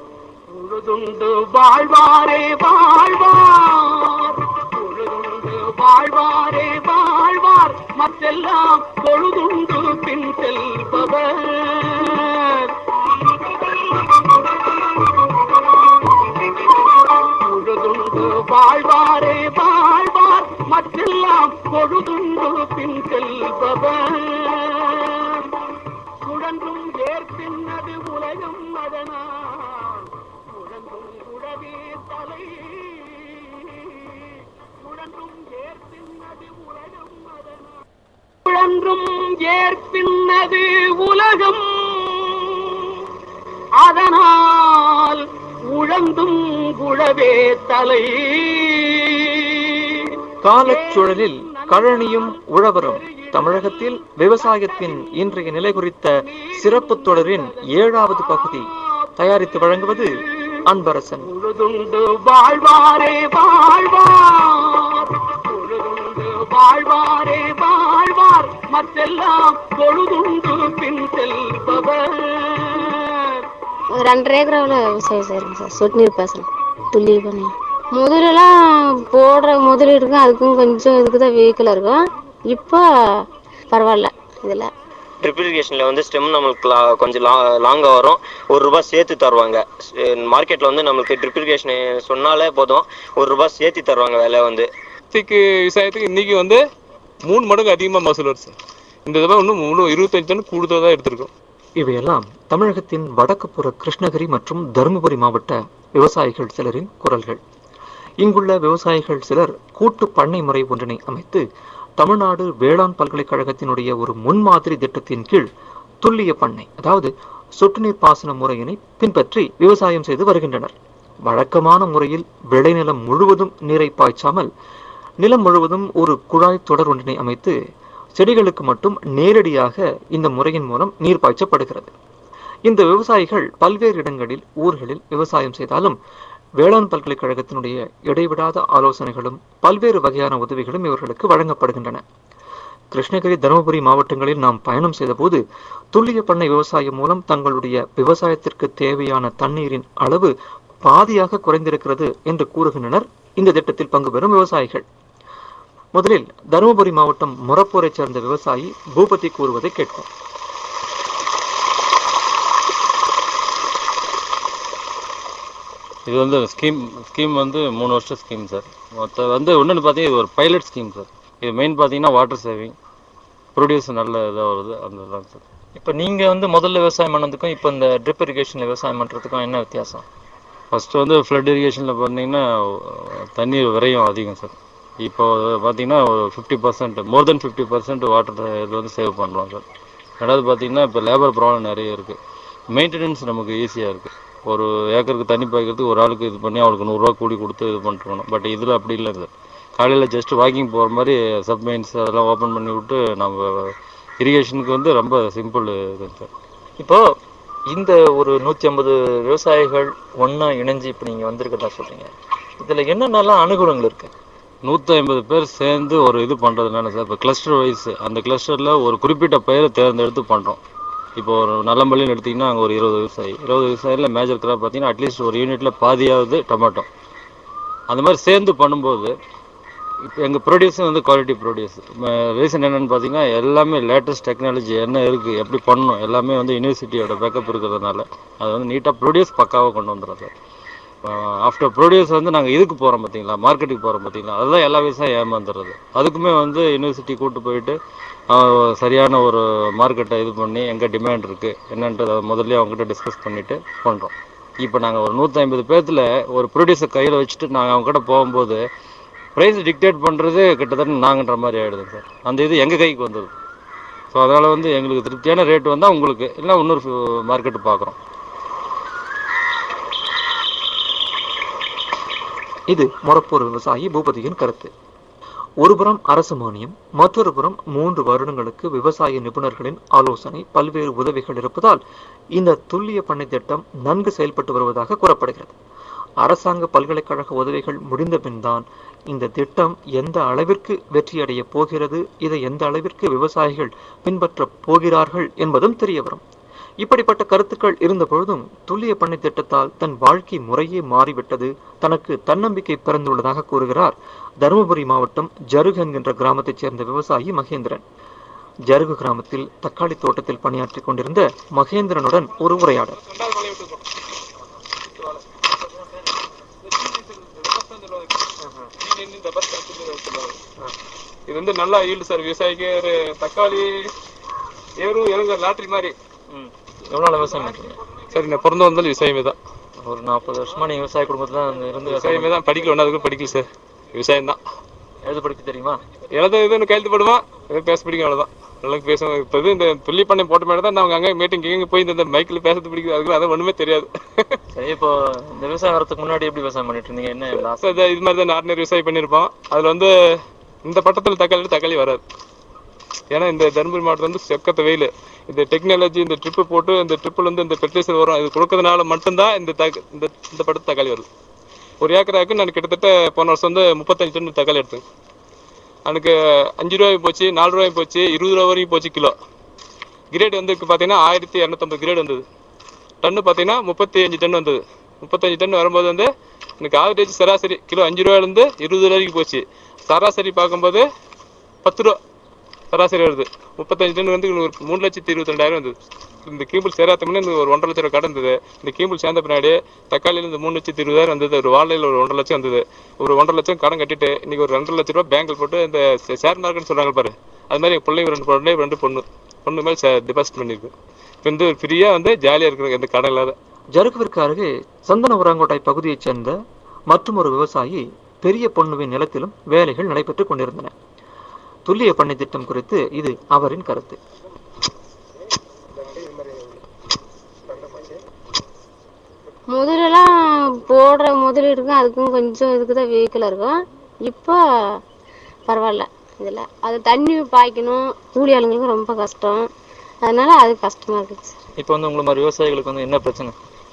உழுதுண்டு வாழ்வாரே வாழ்வார், உழுதுண்டு வாழ்வாரே வாழ்வார், மற்றெல்லாம் பொழுதுண்டு பின் செல்பவர். உழுதுண்டு வாழ்வாரே வாழ்வார், மற்றெல்லாம் பொழுதுண்டு பின் செல்பவர். சுழன்றும் ஏற்பின்னது உலகம் அதனால் சுழன்றும் உடவே தலை. சுழன்றும் ஏற்பின்னது உலகம் அதனால் சுழன்றும் ஏற்பின்னது உலகம் அதனால் உழந்தும் உழவே தலை. காலச்சூழலில் கழனியும் உழவரும் தமிழகத்தில் விவசாயத்தின் இன்றைய நிலை குறித்த சிறப்பு தொடரின் 7வது பகுதி தயாரித்து வழங்குவது அன்பரசன். உழுதுண்டு வாழ்வாரே வாழ்வார், உழுதுண்டு வாழ்வாரே வாழ்வார், மற்றெல்லாம் பொழுதுண்டு பின் செல்பவர். 2.5 ஏக்கராவில் விவசாயம் செய்கிறேங்க சார். சொட்டு நீர் பாசனம், துல்லிய பண்ணி முதலெல்லாம் போடுற முதலீடுக்கும் அதுக்கும் கொஞ்சம் இதுக்கு தான் வெஹிக்கிள் இருக்கும். இப்போ பரவாயில்ல. இதில் ட்ரிப் இரிகேஷனில் வந்து ஸ்டெம் நம்மளுக்கு கொஞ்சம் லாங்காக வரும். ₹1 சேர்த்து தருவாங்க. மார்க்கெட்டில் வந்து நம்மளுக்கு ட்ரிப் இரிகேஷன் சொன்னாலே போதும், ₹1 சேர்த்து தருவாங்க விலை வந்து. விவசாயத்துக்கு இன்னைக்கு வந்து 3 மடங்கு அதிகமாக மகசூல் வருது சார். இந்த தடவை இன்னும் 25 டன் கூடுதலாக தான் எடுத்திருக்கோம். இவையெல்லாம் தமிழகத்தின் வடக்குப்புற கிருஷ்ணகிரி மற்றும் தருமபுரி மாவட்ட விவசாயிகள் சிலரின் குரல்கள். இங்குள்ள விவசாயிகள் சிலர் கூட்டு பண்ணை முறை ஒன்றினை அமைத்து தமிழ்நாடு வேளாண் பல்கலைக்கழகத்தினுடைய ஒரு முன்மாதிரி திட்டத்தின் கீழ் துல்லிய பண்ணை, அதாவது சொட்டு நீர் பாசன முறையினை பின்பற்றி விவசாயம் செய்து வருகின்றனர். வழக்கமான முறையில் விளைநிலம் முழுவதும் நீரை பாய்ச்சாமல் நிலம் முழுவதும் ஒரு குழாய் தொடர் ஒன்றினை அமைத்து செடிகளுக்கு மட்டும் நேரடியாக இந்த முறையின் மூலம் நீர் பாய்ச்சப்படுகிறது. இந்த விவசாயிகள் பல்வேறு இடங்களில் ஊர்களில் விவசாயம் செய்தாலும் வேளாண் பல்கலைக்கழகத்தினுடைய இடைவிடாத ஆலோசனைகளும் பல்வேறு வகையான உதவிகளும் இவர்களுக்கு வழங்கப்படுகின்றன. கிருஷ்ணகிரி தருமபுரி மாவட்டங்களில் நாம் பயணம் செய்த போது துல்லிய பண்ணை விவசாயம் மூலம் தங்களுடைய விவசாயத்திற்கு தேவையான தண்ணீரின் அளவு பாதியாக குறைந்திருக்கிறது என்று கூறுகின்றனர் இந்த திட்டத்தில் பங்கு பெறும் விவசாயிகள். முதலில் தருமபுரி மாவட்டம் மொரப்பூரை சேர்ந்த விவசாயி பூபதி கூறுவதை கேட்போம். இது வந்து ஸ்கீம் வந்து 3 வருஷம் ஸ்கீம் சார். மொத்த வந்து ஒன்று பார்த்தீங்கன்னா இது ஒரு பைலட் ஸ்கீம் சார். இது மெயின் பார்த்தீங்கன்னா வாட்டர் சேவிங், ப்ரொடியூஸ் நல்ல இதாக வருது அந்த தான் சார். இப்போ நீங்கள் வந்து முதல்ல விவசாயம் பண்ணதுக்கும் இப்போ இந்த ட்ரிப் இரிகேஷனில் விவசாயம் பண்ணுறதுக்கும் என்ன வித்தியாசம்? ஃபஸ்ட்டு வந்து ஃப்ளட் இரிகேஷனில் பார்த்தீங்கன்னா தண்ணீர் விரயம் அதிகம் சார். இப்போ பார்த்தீங்கன்னா 50%, மோர் தென் 50% வாட்டர் இது வந்து சேவ் பண்ணுறோம் சார். ரெண்டாவது பார்த்தீங்கன்னா இப்போ லேபர் ப்ராப்ளம் நிறைய இருக்குது. மெயின்டெனன்ஸ் நமக்கு ஈஸியாக இருக்குது. ஒரு ஏக்கருக்கு தண்ணி பாய்க்கிறதுக்கு ஒரு ஆளுக்கு இது பண்ணி அவளுக்கு ₹100 கூலி கொடுத்து இது பண்ணிட்டுருக்கணும். பட் இதில் அப்படி இல்லை சார். காலையில் ஜஸ்ட் வாக்கிங் போகிற மாதிரி சப்மெயின்ஸ் அதெல்லாம் ஓப்பன் பண்ணி விட்டு நம்ம இரிகேஷனுக்கு வந்து ரொம்ப சிம்பிள் இது சார். இப்போது இந்த ஒரு 150 விவசாயிகள் ஒன்றா இணைஞ்சு இப்போ நீங்கள் வந்திருக்கிறதா சொல்கிறீங்க. இதில் என்னென்னலாம் அனுகூலங்கள் இருக்குது? 150 பேர் சேர்ந்து ஒரு இது பண்ணுறதுனால சார், இப்போ கிளஸ்டர் வைஸ் அந்த கிளஸ்டரில் ஒரு குறிப்பிட்ட பயிரை தேர்ந்தெடுத்து பண்ணுறோம். இப்போ ஒரு நல்லம்பள்ளின்னு எடுத்திங்கன்னா அங்கே ஒரு 20 விவசாயியில் மேஜர் கிராப் பார்த்தீங்கன்னா அட்லீஸ்ட் ஒரு யூனிட்டில் பாதியாவது டொமேட்டோ. அந்த மாதிரி சேர்ந்து பண்ணும்போது இப்போ எங்கள் ப்ரொடியூஸும் வந்து குவாலிட்டி ப்ரொடியூஸ். ரீசன் என்னென்னு பார்த்தீங்கன்னா எல்லாமே லேட்டஸ்ட் டெக்னாலஜி என்ன இருக்குது, எப்படி பண்ணணும் எல்லாமே வந்து யூனிவர்சிட்டியோட பேக்கப் இருக்கிறதுனால அதை வந்து நீட்டாக ப்ரொடியூஸ் பக்காவாக கொண்டு வந்துடுறோம் சார். ஆஃப்டர் ப்ரொடியூஸ் வந்து நாங்கள் இதுக்கு போகிறோம் பார்த்தீங்களா, மார்க்கெட்டுக்கு போகிறோம் பார்த்தீங்களா, அதுதான் எல்லா விவசாயம் ஏமாந்துடுறது. அதுக்குமே வந்து யூனிவர்சிட்டி கூப்பிட்டு போயிட்டு சரியான ஒரு மார்க்கெட்டை இது பண்ணி எங்கே டிமாண்ட் இருக்குது என்னன்ட்டு முதல்ல அவங்ககிட்ட டிஸ்கஸ் பண்ணிவிட்டு பண்ணுறோம். இப்போ நாங்கள் ஒரு 150 பேர்த்தில் ஒரு ப்ரொடியூசர் கையில் வச்சுட்டு நாங்கள் அவங்ககிட்ட போகும்போது ப்ரைஸ் டிக்டேட் பண்ணுறது கிட்டத்தட்ட நாங்கன்ற மாதிரி ஆகிடுதுங்க சார். அந்த இது எங்கள் கைக்கு வந்துடுது. ஸோ அதனால் வந்து எங்களுக்கு திருப்தியான ரேட் வந்தால் உங்களுக்கு இல்லை இன்னொரு மார்க்கெட்டு பார்க்குறோம். இது மொரப்பூர் விவசாயி பூபதியின் கருத்து. ஒருபுறம் அரசு மானியம், மற்றொரு புறம் 3 வருடங்களுக்கு விவசாய நிபுணர்களின் ஆலோசனை, பல்வேறு உதவிகள் இருப்பதால் இந்த துல்லிய பண்ணை திட்டம் நன்கு செயல்பட்டு வருவதாக கூறப்படுகிறது. அரசாங்க பல்கலைக்கழக உதவிகள் முடிந்த பின் தான் இந்த திட்டம் எந்த அளவிற்கு வெற்றியடைய போகிறது, இதை எந்த அளவிற்கு விவசாயிகள் பின்பற்ற போகிறார்கள் என்பதும் தெரிய வரும். இப்படிப்பட்ட கருத்துக்கள் இருந்த பொழுதும் துல்லிய பண்ணை திட்டத்தால் தன் வாழ்க்கை முறையே மாறிவிட்டது, தனக்கு தன்னம்பிக்கை பிறந்துள்ளதாக கூறுகிறார் தருமபுரி மாவட்டம் ஜருகு என்கின்ற கிராமத்தைச் சேர்ந்த விவசாயி மகேந்திரன். ஜருகு கிராமத்தில் தக்காளி தோட்டத்தில் பணியாற்றி கொண்டிருந்த மகேந்திரனுடன் ஒரு உரையாடல். இது வந்து நல்லா ஈல்டு சார். விவசாயிக்கு ஒரு தக்காளி ஏறும் எனக்கு லாட்ரி மாதிரி. எவ்வளோ நாள் விவசாயம் பண்ணுறீங்க சார்? நான் பிறந்து வந்தாலும் விவசாயமே தான். ஒரு 40 வருஷமா நீங்கள் விவசாய குடும்பத்தில் தான் இருந்து விவசாயமே தான். படிக்கல, ஒன்றாவது படிக்கல சார். விவசாயம் தான். எழுத படிக்க தெரியுமா? எழுத இதுன்னு கையெழுத்து போடுவான், எதுவும் பேச பிடிக்கும், அவ்வளோதான். நல்லா பேசுவோம். இப்போ இது இந்த துள்ளி பண்ணை போட்ட மேலே தான் நாங்கள் அங்கே மீட்டிங் இங்கே போய் இந்த மைக்கில் பேசுறது பிடிக்குது. அதுக்கு அதை ஒன்றுமே தெரியாது. சரி, இப்போ இந்த விவசாயம் வரதுக்கு முன்னாடி எப்படி விவசாயம் பண்ணிட்டு இருந்தீங்க? என்ன இது மாதிரி தான் ஆர்டினரி விவசாயம் பண்ணியிருப்போம். அதில் வந்து இந்த பட்டத்தில் தக்காளி வராது. ஏன்னா இந்த தருமபுரி மாவட்டம் வந்து செக்கத்த வெயில். இந்த டெக்னாலஜி இந்த ட்ரிப்பு போட்டு இந்த ட்ரிப்பில் வந்து இந்த ஃபெர்டிலைசர் வரும், இது கொடுக்கறதுனால மட்டும்தான் இந்த பட்டத்து தக்காளி வருது. ஒரு ஏக்கராக்கு நான் கிட்டத்தட்ட போன வருஷம் வந்து 35 டன் தக்காளி எடுத்தேன். எனக்கு 5 ரூபாய் போச்சு, 4 ரூபாய் போச்சு, 20 ரூபா வரைக்கும் போச்சு கிலோ. கிரேட் வந்து பார்த்தீங்கன்னா 1250 கிரேட் வந்தது. டன்னு பார்த்தீங்கன்னா 35 டன் வந்தது. 35 டன் வரும்போது வந்து எனக்கு ஆவரேஜ் சராசரி கிலோ 5 ரூபாயிலேருந்து 20 ரூபா வரைக்கும் போச்சு. சராசரி பார்க்கும்போது 10 ரூபா சராசரி வருது. 35 டன் வந்து ஒரு 3,22,000 வந்தது. இந்த கீம்பிள் சேராத முன்னே இந்த ஒரு 1,50,000 ரூபா கடன் இருந்தது. இந்த கீம்பிள் சேர்ந்த பின்னாடி தக்காளியில் இந்த 3,20,000 வந்தது. ஒரு வாழையில் ஒரு 1,50,000 லட்சம் வந்தது. ஒரு 1,50,000 கடன் கட்டிட்டு இன்னைக்கு ஒரு 2,00,000 ரூபா பேங்கில் போட்டு இந்த ஷேர் மார்க்கெட்னு சொல்கிறாங்க பாரு, அது மாதிரி பிள்ளைங்க 2 பொண்ணு மேலே டெபாசிட் பண்ணியிருக்கு. இப்போ வந்து ஃப்ரீயாக வந்து ஜாலியாக இருக்கிற எந்த கடன் இல்லாத. ஜருகுவிற்கு அருகே சந்தன உரங்கோட்டை பகுதியைச் சேர்ந்த மற்றொரு விவசாயி பெரிய பொண்ணுவின் நிலத்திலும் வேலைகள் நடைபெற்றுக் கொண்டிருந்தன. துல்லிய பண்ணை திட்டம் குறித்து இது அவரின் கருத்து. முதலெல்லாம் போடுற முதலீடுக்கும் அதுக்கும் கொஞ்சம் இதுக்கு தான் வெஹிக்கிள் இருக்கும். இப்போ பரவாயில்ல. இதில் அது தண்ணி பாய்க்கணும், கூலி ஆளுங்களுக்கு ரொம்ப கஷ்டம். அதனால அது கஷ்டமாக இருக்குது சார். இப்போ வந்து உங்களை மாதிரி விவசாயிகளுக்கு வந்து என்ன பிரச்சனை?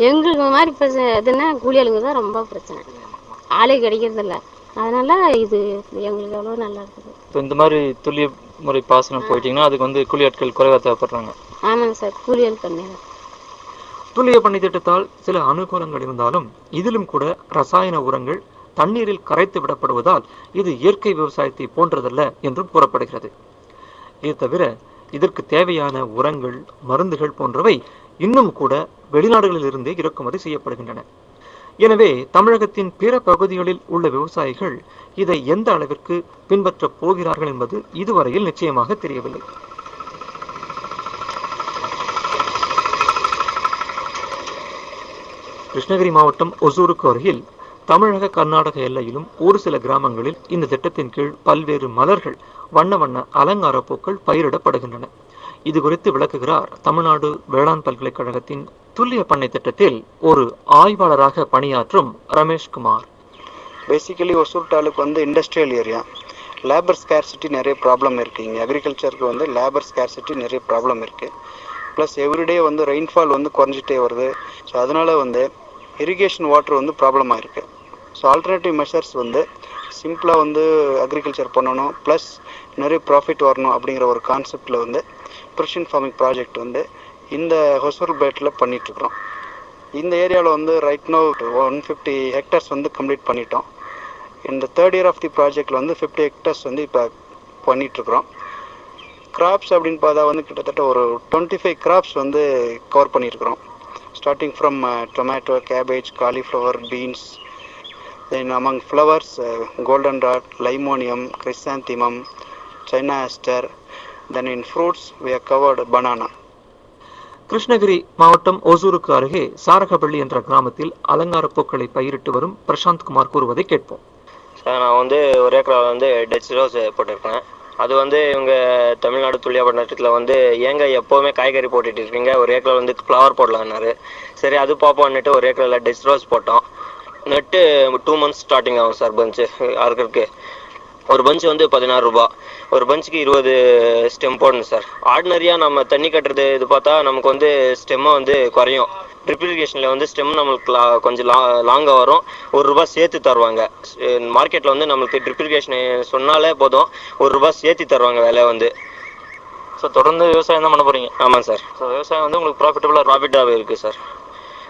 எங்களுக்கு மாதிரி பிரச்சனை எதுன்னா கூலி ஆளுங்க தான் ரொம்ப பிரச்சனை. ஆளே கிடைக்கிறதில்ல. அதனால இது எங்களுக்கு எவ்வளோ நல்லா இருக்குது. இப்போ இந்த மாதிரி துல்லிய முறை பாசனம் போயிட்டீங்கன்னா அதுக்கு வந்து கூலி ஆட்கள் குறைவாக தேவைப்படுறாங்க. ஆமாங்க சார், கூலி ஆள் கம்மி. துல்லிய பண்ணை திட்டத்தால் சில அனுகூலங்கள் இருந்தாலும் இதிலும் கூட ரசாயன உரங்கள் தண்ணீரில் கரைத்து விடப்படுவதால் இது இயற்கை விவசாயத்தை போன்றதல்ல என்றும் கூறப்படுகிறது. இது தவிர இதற்கு தேவையான உரங்கள், மருந்துகள் போன்றவை இன்னும் கூட வெளிநாடுகளில் இருந்தே இறக்குமதி செய்யப்படுகின்றன. எனவே தமிழகத்தின் பிற பகுதிகளில் உள்ள விவசாயிகள் இதை எந்த அளவிற்கு பின்பற்றப் போகிறார்கள் என்பது இதுவரையில் நிச்சயமாக தெரியவில்லை. கிருஷ்ணகிரி மாவட்டம் ஒசூருக்கு அருகில் தமிழக கர்நாடக எல்லையிலும் ஒரு சில கிராமங்களில் இந்த திட்டத்தின் கீழ் பல்வேறு மலர்கள், வண்ண வண்ண அலங்கார பூக்கள் பயிரிடப்படுகின்றன. இது குறித்து விளக்குகிறார் தமிழ்நாடு வேளாண் பல்கலைக்கழகத்தின் துல்லிய பண்ணை திட்டத்தில் ஒரு ஆய்வாளராக பணியாற்றும் ரமேஷ்குமார். பேசிக்கலி ஒசூர் தாலுக்கு வந்து இண்டஸ்ட்ரியல் ஏரியா, லேபர் ஸ்கேர்சிட்டி நிறைய ப்ராப்ளம் இருக்குது. இங்கே அக்ரிகல்ச்சருக்கு வந்து லேபர் ஸ்கேர்சிட்டி நிறைய ப்ராப்ளம் இருக்குது. ப்ளஸ் எவ்ரிடே வந்து ரெயின்ஃபால் வந்து குறைஞ்சிட்டே வருது. ஸோ அதனால் வந்து இரிகேஷன் வாட்டர் வந்து ப்ராப்ளமாக இருக்குது. ஸோ ஆல்டர்னேட்டிவ் மெஷர்ஸ் வந்து சிம்பிளாக வந்து அக்ரிகல்ச்சர் பண்ணணும், ப்ளஸ் நிறைய ப்ராஃபிட் வரணும் அப்படிங்கிற ஒரு கான்செப்டில் வந்து ப்ரிசிஷன் ஃபார்மிங் ப்ராஜெக்ட் வந்து இந்த ஹொசூர் பேட்டில் பண்ணிகிட்ருக்குறோம். இந்த ஏரியாவில் வந்து ரைட் நோ 150 ஹெக்டர்ஸ் வந்து கம்ப்ளீட் பண்ணிட்டோம். இந்த தேர்ட் இயர் ஆஃப் தி ப்ராஜெக்டில் வந்து 50 ஹெக்டர்ஸ் வந்து இப்போ பண்ணிகிட்ருக்குறோம். கிராப்ஸ் அப்படின்னு பார்த்தா வந்து கிட்டத்தட்ட ஒரு 25 கிராப்ஸ் வந்து கவர் பண்ணியிருக்கிறோம். Starting from tomato, cabbage, cauliflower, beans. Then among flowers, golden dot, limonium, chrysanthemum, China aster. Then in fruits we have covered banana. Krishnagiri மாவட்டம் ஒசூருக்கு அருகே சாரகப்பள்ளி என்ற கிராமத்தில் அலங்கார பூக்களை பயிரிட்டு வரும் பிரசாந்த் குமார் கூறுவதை கேட்போம். சார், நான் வந்து ஒரு ஏக்கராவில் வந்து டச் ரோஸ் போட்டிருக்கேன். அது வந்து இவங்க தமிழ்நாடு துல்லிய பண்ணத்தில் வந்து ஏங்க எப்போவுமே காய்கறி போட்டுட்டு இருக்கீங்க, ஒரு ஏக்கரில் வந்து ஃப்ளவர் போடலான்னாரு. சரி அது பார்ப்போன்னுட்டு ஒரு ஏக்கரில் டச் ரோஸ் போட்டோம். நட்டு 2 months ஸ்டார்டிங் ஆகும் சார் பஞ்சு அறுக்கிறதுக்கு. ஒரு பஞ்ச் வந்து 16 ரூபா, ஒரு பஞ்சுக்கு 20 ஸ்டெம் போடணும் சார். ஆர்டினரியாக நம்ம தண்ணி கட்டுறது இது பார்த்தா நமக்கு வந்து ஸ்டெம்மை வந்து குறையும். ட்ரிப் இரிகேஷனில் வந்து ஸ்டெம் நம்மளுக்கு கொஞ்சம் லாங்காக வரும். 1 ரூபா சேர்த்து தருவாங்க. மார்க்கெட்டில் வந்து நம்மளுக்கு ட்ரிப் இரிகேஷன் சொன்னாலே போதும் 1 ரூபா சேர்த்து தருவாங்க விலை வந்து. ஸோ தொடர்ந்து விவசாயம் தான் பண்ண போகிறீங்க? ஆமாம் சார். ஸோ விவசாயம் வந்து உங்களுக்கு ப்ராஃபிட்டாகவே இருக்குது சார்.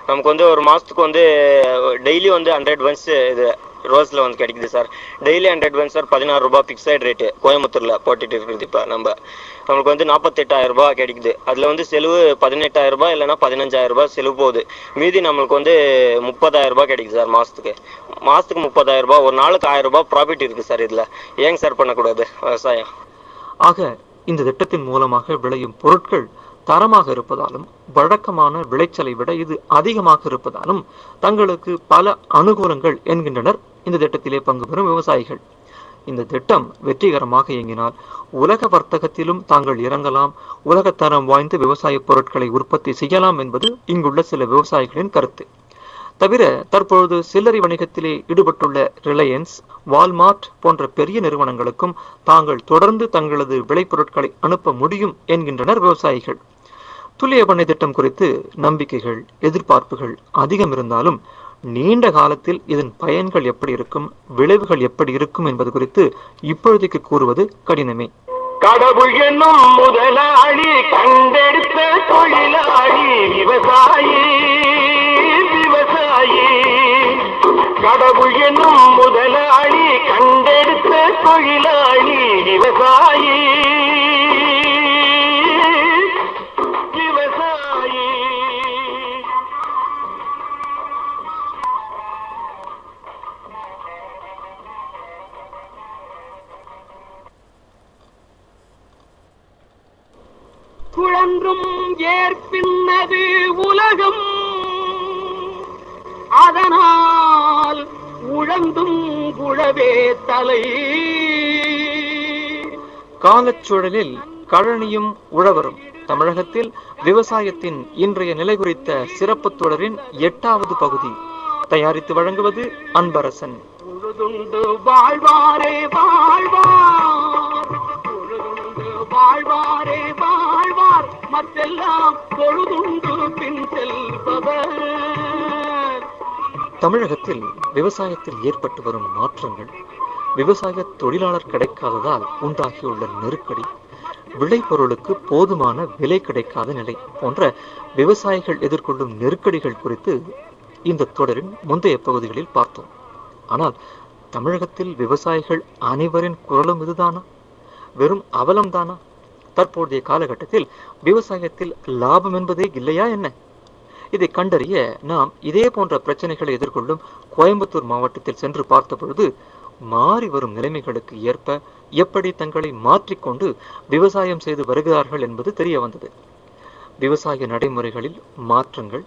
நமக்கு வந்து ஒரு மாதத்துக்கு வந்து டெய்லி வந்து 100 பன்ஸ் இது ரோஸில் வந்து கிடைக்குது சார். Daily 100 buns sir. 16 ரூபா ஃபிக்ஸட் ரேட்டு கோயம்புத்தூரில் போட்டுட்டு இருக்குது. இப்போ நம்மளுக்கு வந்து 48,000 ரூபா கிடைக்குது. அதில் வந்து செலவு 18,000 ரூபா இல்லைனா 15,000 ரூபா செலவு போகுது. மீதி நம்மளுக்கு வந்து 30,000 ரூபா கிடைக்குது சார் மாதத்துக்கு 30,000 ரூபா. ஒரு நாளுக்கு 1000 ரூபா ப்ராஃபிட் இருக்குது சார். இதில் ஏங்க சார் பண்ணக்கூடாது விவசாயம்? ஆக இந்த திட்டத்தின் மூலமாக விளையும் பொருட்கள் தரமாக இருப்பதாலும் வழக்கமான விளைச்சலை விட இது அதிகமாக இருப்பதாலும் தங்களுக்கு பல அனுகூலங்கள் என்கின்றனர் இந்த திட்டத்திலே பங்கு பெறும் விவசாயிகள். இந்த திட்டம் வெற்றிகரமாக இயங்கினால் உலக வர்த்தகத்திலும் தாங்கள் இறங்கலாம், உலகத்தரம் வாய்ந்த விவசாய பொருட்களை உற்பத்தி செய்யலாம் என்பது இங்குள்ள சில விவசாயிகளின் கருத்து. தவிர தற்பொழுது சில்லறை வணிகத்திலே ஈடுபட்டுள்ள ரிலையன்ஸ், வால்மார்ட் போன்ற பெரிய நிறுவனங்களுக்கும் தாங்கள் தொடர்ந்து தங்களது விளைபொருட்களை அனுப்ப முடியும் என்கின்றனர் விவசாயிகள். துல்லிய பண்ணை திட்டம் குறித்து நம்பிக்கைகள், எதிர்பார்ப்புகள் அதிகம் இருந்தாலும் நீண்ட காலத்தில் இதன் பயன்கள் எப்படி இருக்கும், விளைவுகள் எப்படி இருக்கும் என்பது குறித்து இப்பொழுதைக்கு கூறுவது கடினமே. கடவுள் என்னும் முதலாளி கண்டெடுத்த தொழிலாளி விவசாயி விவசாயி விவசாயி விவசாயி குழன்றும் ஏற்பின்னது உலகம், அதனால் உழந்தும் குழவே தலை. காலச்சூழலில் கழனியும் உழவரும் தமிழகத்தில் விவசாயத்தின் இன்றைய நிலை குறித்த சிறப்பு தொடரின் 8வது பகுதி. தயாரித்து வழங்குவது அன்பரசன். உழுதுண்டு வாழ்வாரே வாழ்வார், உழுதுண்டு வாழ்வாரே வாழ்வார், மற்றெல்லாம் பொழுதுண்டு பின் செல்பவர். தமிழகத்தில் விவசாயத்தில் ஏற்பட்டு வரும் மாற்றங்கள், விவசாய தொழிலாளர் கிடைக்காததால் உண்டாகியுள்ள நெருக்கடி, விளைபொருளுக்கு போதுமான விலை கிடைக்காத நிலை போன்ற விவசாயிகள் எதிர்கொள்ளும் நெருக்கடிகள் குறித்து இந்த தொடரின் முந்தைய பகுதிகளில் பார்த்தோம். ஆனால் தமிழகத்தில் விவசாயிகள் அனைவரின் குரலும் இதுதானா? வெறும் அவலம்தானா? தற்போதைய காலகட்டத்தில் விவசாயத்தில் லாபம் என்பதே இல்லையா என்ன? இதை கண்டறிய நாம் இதே போன்ற பிரச்சனைகளை எதிர்கொள்ளும் கோயம்புத்தூர் மாவட்டத்தில் சென்று பார்த்த பொழுது மாறி வரும் நிலைமைகளுக்கு ஏற்ப எப்படி தங்களை மாற்றிக்கொண்டு விவசாயம் செய்து வருகிறார்கள் என்பது தெரிய வந்தது. விவசாய நடைமுறைகளில் மாற்றங்கள்,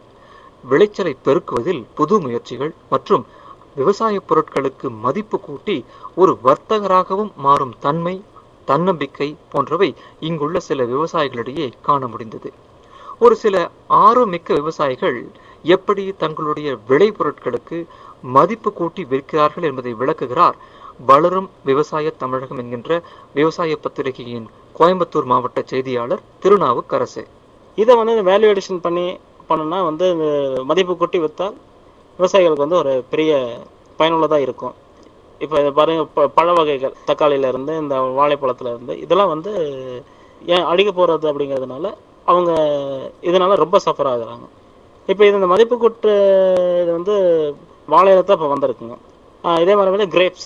விளைச்சலை பெருக்குவதில் புது முயற்சிகள் மற்றும் விவசாய பொருட்களுக்கு மதிப்பு கூட்டி ஒரு வர்த்தகராகவும் மாறும் தன்மை, தன்னம்பிக்கை போன்றவை இங்குள்ள சில விவசாயிகளிடையே காண முடிந்தது. ஒரு சில ஆர்வமிக்க விவசாயிகள் எப்படி தங்களுடைய விளைபொருட்களுக்கு மதிப்பு கூட்டி விற்கிறார்கள் என்பதை விளக்குகிறார் வளரும் விவசாய தமிழகம் என்கின்ற விவசாய பத்திரிகையின் கோயம்புத்தூர் மாவட்ட செய்தியாளர் திருநாவுக்கரசு. இதை வேல்யூ அடிஷன் பண்ணணும்னா மதிப்பு கூட்டி விற்றால் விவசாயிகளுக்கு ஒரு பெரிய பயனுள்ளதாக இருக்கும். இப்போ இதை பாருங்க, பழ வகைகள், தக்காளியிலேருந்து இந்த வாழைப்பழத்துலேருந்து இதெல்லாம் ஏன் அடிக்க போகிறது அப்படிங்கிறதுனால அவங்க இதனால் ரொம்ப சஃபர் ஆகுறாங்க. இப்போ இந்த மதிப்பு கூட்டு இது வாழையில தான் இப்போ வந்திருக்குங்க. இதே மாதிரி கிரேப்ஸ்,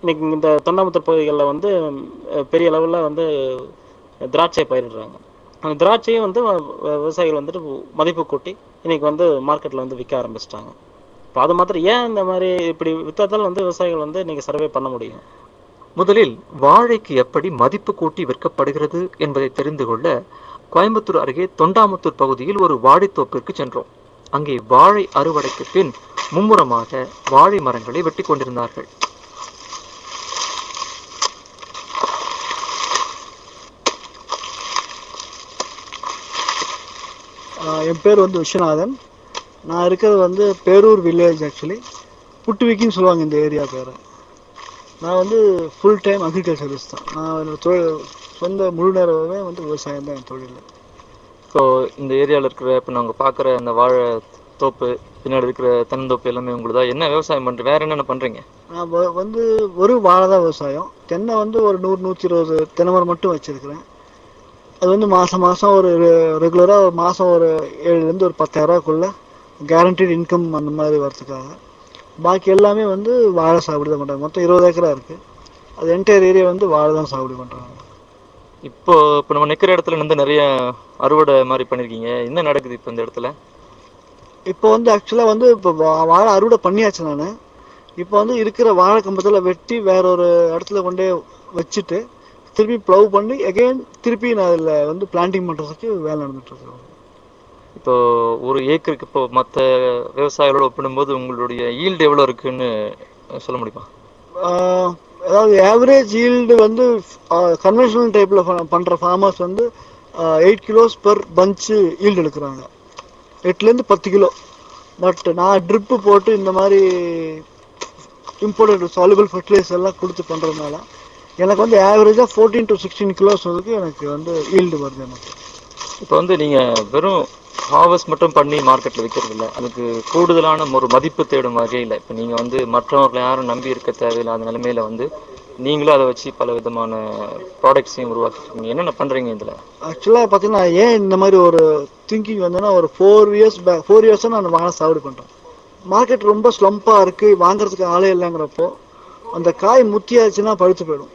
இன்னைக்கு இந்த தொண்டாமுத்தூர் பகுதிகளில் பெரிய லெவலில் திராட்சை பயிரிடுறாங்க. அந்த திராட்சையும் விவசாயிகள் மதிப்பு கூட்டி இன்னைக்கு மார்க்கெட்டில் விற்க ஆரம்பிச்சிட்டாங்க. இப்போ அது மாத்திரம் ஏன் இந்த மாதிரி இப்படி விற்றால் விவசாயிகள் இன்னைக்கு சர்வே பண்ண முடியும். முதலில் வாழைக்கு எப்படி மதிப்பு கூட்டி விற்கப்படுகிறது என்பதை தெரிந்து கொள்ள கோயம்புத்தூர் அருகே தொண்டாமுத்தூர் பகுதியில் ஒரு வாழைத்தோப்பிற்கு சென்றோம். அங்கே வாழை அறுவடைக்கு பின் மும்முரமாக வாழை மரங்களை வெட்டி கொண்டிருந்தார்கள். என் பேர் விஸ்வநாதன். நான் இருக்கிறது பேரூர் வில்லேஜ். ஆக்சுவலி புட்டுவிக்கின்னு சொல்லுவாங்க இந்த ஏரியா பேரை. நான் ஃபுல் டைம் அக்ரிகல்ச்சரிஸ்ட் தான். நான் என்னோட சொந்த முழு நேரமே விவசாயம் தான் என் தொழில். ஸோ இந்த ஏரியாவில் இருக்கிற இப்போ நாங்கள் பார்க்குற அந்த வாழை தோப்பு, பின்னாடி இருக்கிற தென்னந்தோப்பு எல்லாமே உங்களுதா? என்ன விவசாயம் பண்ணுறேன், வேறு என்னென்ன பண்ணுறீங்க? நான் ஒரு வாழை தான் விவசாயம். தென்னை ஒரு 100-120 தென்னை மரம் மட்டும் வச்சுருக்கிறேன். அது மாதம் ஒரு ரெகுலராக மாதம் ஒரு 7,000 ஒரு 10,000 கேரண்டீட் இன்கம் அந்த மாதிரி வரதுக்காக. பாக்கி எல்லாமே வாழை சாகுபடி தான் பண்ணுறாங்க. மொத்தம் 20 ஏக்கரா இருக்குது. அது என்டையர் ஏரியா வாழை தான் சாகுபடி பண்ணுறாங்க. இப்போ நம்ம நிற்கிற இடத்துல நிறைய அறுவடை மாதிரி பண்ணியிருக்கீங்க. என்ன நடக்குது இப்போ இந்த இடத்துல? இப்போ ஆக்சுவலாக இப்போ வாழை அறுவடை பண்ணியாச்சு. நான் இப்போ இருக்கிற வாழை கம்பத்தில் வெட்டி வேற ஒரு இடத்துல கொண்டே வச்சுட்டு திருப்பி ப்ளவ் பண்ணி அகெயின் திருப்பி நான் அதில் பிளான்டிங் பண்ணுறதுக்கு வேலை நடந்துட்டுருக்கேன். இப்போ ஒரு ஏக்கருக்கு இப்போ மற்ற விவசாயிகளோட ஒப்பிடும்போது உங்களுடைய ஈல்டு எவ்வளோ இருக்குன்னு சொல்ல முடியுமா? அதாவது ஆவரேஜ் ஈல்டு கன்வென்ஷனல் டைப்பில் பண்ணுற ஃபார்மர்ஸ் 8 கிலோஸ் பெர் பஞ்சு ஈல்டு எடுக்கிறாங்க, 8லேருந்து 10 கிலோ. பட் நான் ட்ரிப்பு போட்டு இந்த மாதிரி இம்போர்ட்டட் சால்யூபிள் ஃபர்டிலைசர் எல்லாம் கொடுத்து பண்ணுறதுனால எனக்கு ஆவரேஜாக 14 to 16 கிலோஸ் எனக்கு ஈல்டு வருது எனக்கு. இப்போ நீங்கள் வெறும் ஹார்வெஸ்ட் மட்டும் பண்ணி மார்க்கெட்டில் விற்கிறது இல்லை, அதுக்கு கூடுதலான ஒரு மதிப்பு தேடும் வகையில் இப்போ நீங்கள் மற்றவர்களை யாரும் நம்பி இருக்க தேவையில்லாத நிலைமையில் நீங்களும் அதை வச்சு பல விதமான ப்ராடக்ட்ஸையும் உருவாக்கிருக்கீங்க. என்னென்ன பண்ணுறீங்க இதில்? ஆக்சுவலாக பார்த்தீங்கன்னா ஏன் இந்த மாதிரி ஒரு திங்கிங் ஒரு 4 இயர்ஸாக நான் வாழை சாகுபடி பண்ணுறேன். மார்க்கெட் ரொம்ப ஸ்லம்பாக இருக்குது, வாங்குறதுக்கு ஆளே இல்லைங்கிறப்போ அந்த காய் முத்தியாச்சுன்னா பழுத்து போயிடும்.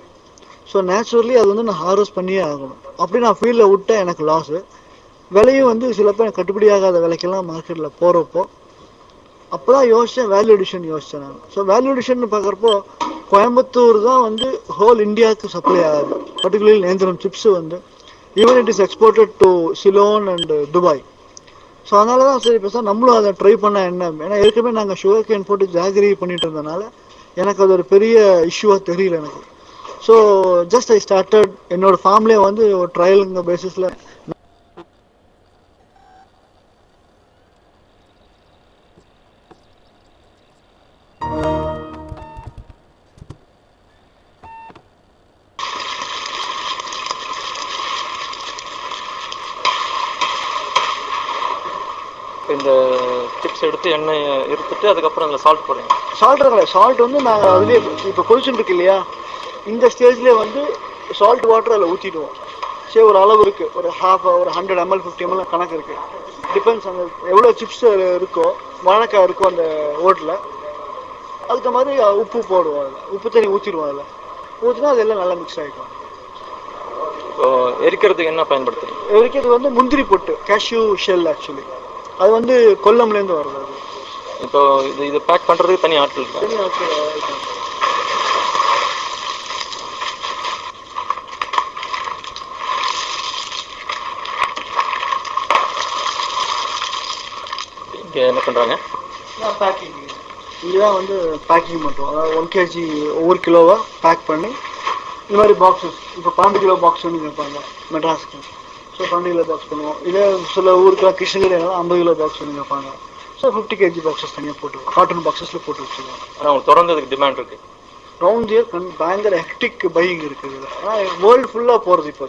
ஸோ நேச்சுரலி அது வந்து நான் ஹார்வெஸ்ட் பண்ணியே ஆகணும். அப்படி நான் ஃபீல்டில் விட்டேன், எனக்கு லாஸு. விலையும் வந்து சில பேர் கட்டுப்படி ஆகாத விலைக்கெல்லாம் மார்க்கெட்டில் போகிறப்போ அப்போ தான் யோசித்தேன், வேல்யூ அடிஷன் யோசித்தேன் நான். ஸோ வேல்யூ அடிஷன் பார்க்குறப்போ கோயம்புத்தூர் தான் வந்து ஹோல் இந்தியாவுக்கு சப்ளை ஆகுது. பர்டிகுலர்லி நேந்திரம் சிப்ஸு வந்து even it is exported to Ceylon and Dubai. So அதனால தான் சரி பேச நம்மளும் அதை ட்ரை பண்ண என்ன, ஏன்னா ஏற்கனவே நாங்கள் சுகர் கேன் போட்டு ஜாகரி பண்ணிட்டு இருந்தனால எனக்கு அது ஒரு பெரிய இஷ்யூவாக தெரியல எனக்கு. ஸோ ஜஸ்ட் ஐ ஸ்டார்டட் என்னோட ஃபார்ம்லேயே வந்து ஒரு ட்ரையலுங்க பேசிஸில் இந்த சிப்ஸ் எடுத்து எண்ணெய் எடுத்துட்டு அதுக்கப்புறம் அதில் சால்ட் போடுறீங்க. சால்ட் வந்து நாங்கள் அதுலேயே இப்போ கொதிச்சுட்டு இருக்கு இல்லையா, இந்த ஸ்டேஜ்லேயே வந்து சால்ட் வாட்டர் அதில் ஊற்றிடுவோம். சரி, ஒரு அளவு இருக்குது, ஒரு ஒரு 100 ml 50 ml கணக்கு இருக்குது. டிபெண்ட்ஸ் அந்த எவ்வளோ சிப்ஸ் இருக்கோ, வாழைக்காய் இருக்கோ அந்த ஓட்டில், அதுக்கு மாதிரி உப்பு போடுவோம். அதில் உப்பு தண்ணி ஊற்றிடுவோம். அதில் ஊற்றினா அதெல்லாம் நல்லா மிக்ஸ் ஆகிடும். எரிக்கிறதுக்கு என்ன பயன்படுத்துறீங்க? எரிக்கிறது வந்து முந்திரி பொட்டு, கேஷ்யூ ஷெல். ஆக்சுவலி அது வந்து கொல்லம்லேருந்து வருது. அது இப்போ இது பேக் பண்ணுறதுக்கு தனி ஆட்கள் இருக்கா? தனி ஆட்கள். இங்கே என்ன பண்ணுறாங்க? பேக்கிங் இங்கே தான் வந்து பேக்கிங் பண்ணுறோம். அதாவது 1 kg ஒவ்வொரு கிலோவாக பேக் பண்ணி இந்த மாதிரி பாக்ஸஸ். இப்போ 12 கிலோ பாக்ஸ் வந்து கேட்பாங்க மெட்ராஸுக்கு. ஸோ 12 கிலோ பாக்ஸ் பண்ணுவோம். இதே சில ஊருக்குலாம் கிருஷ்ணகிரி 50 கிலோ பாக்ஸ் வந்து கேட்பாங்க. ஸோ 50 kg பாக்ஸஸ் தனியாக போட்டுருவோம். காட்டன் பாக்ஸஸில் போட்டு வச்சுருவோம். ஆனால் உங்களுக்கு தொடர்ந்து டிமாண்ட் இருக்குது. ரவுண்ட் இயர் பயங்கர ஹெக்டிக் பையிங் இருக்குது. ஆனால் வேர்ல்டு ஃபுல்லாக போகிறது இப்போ.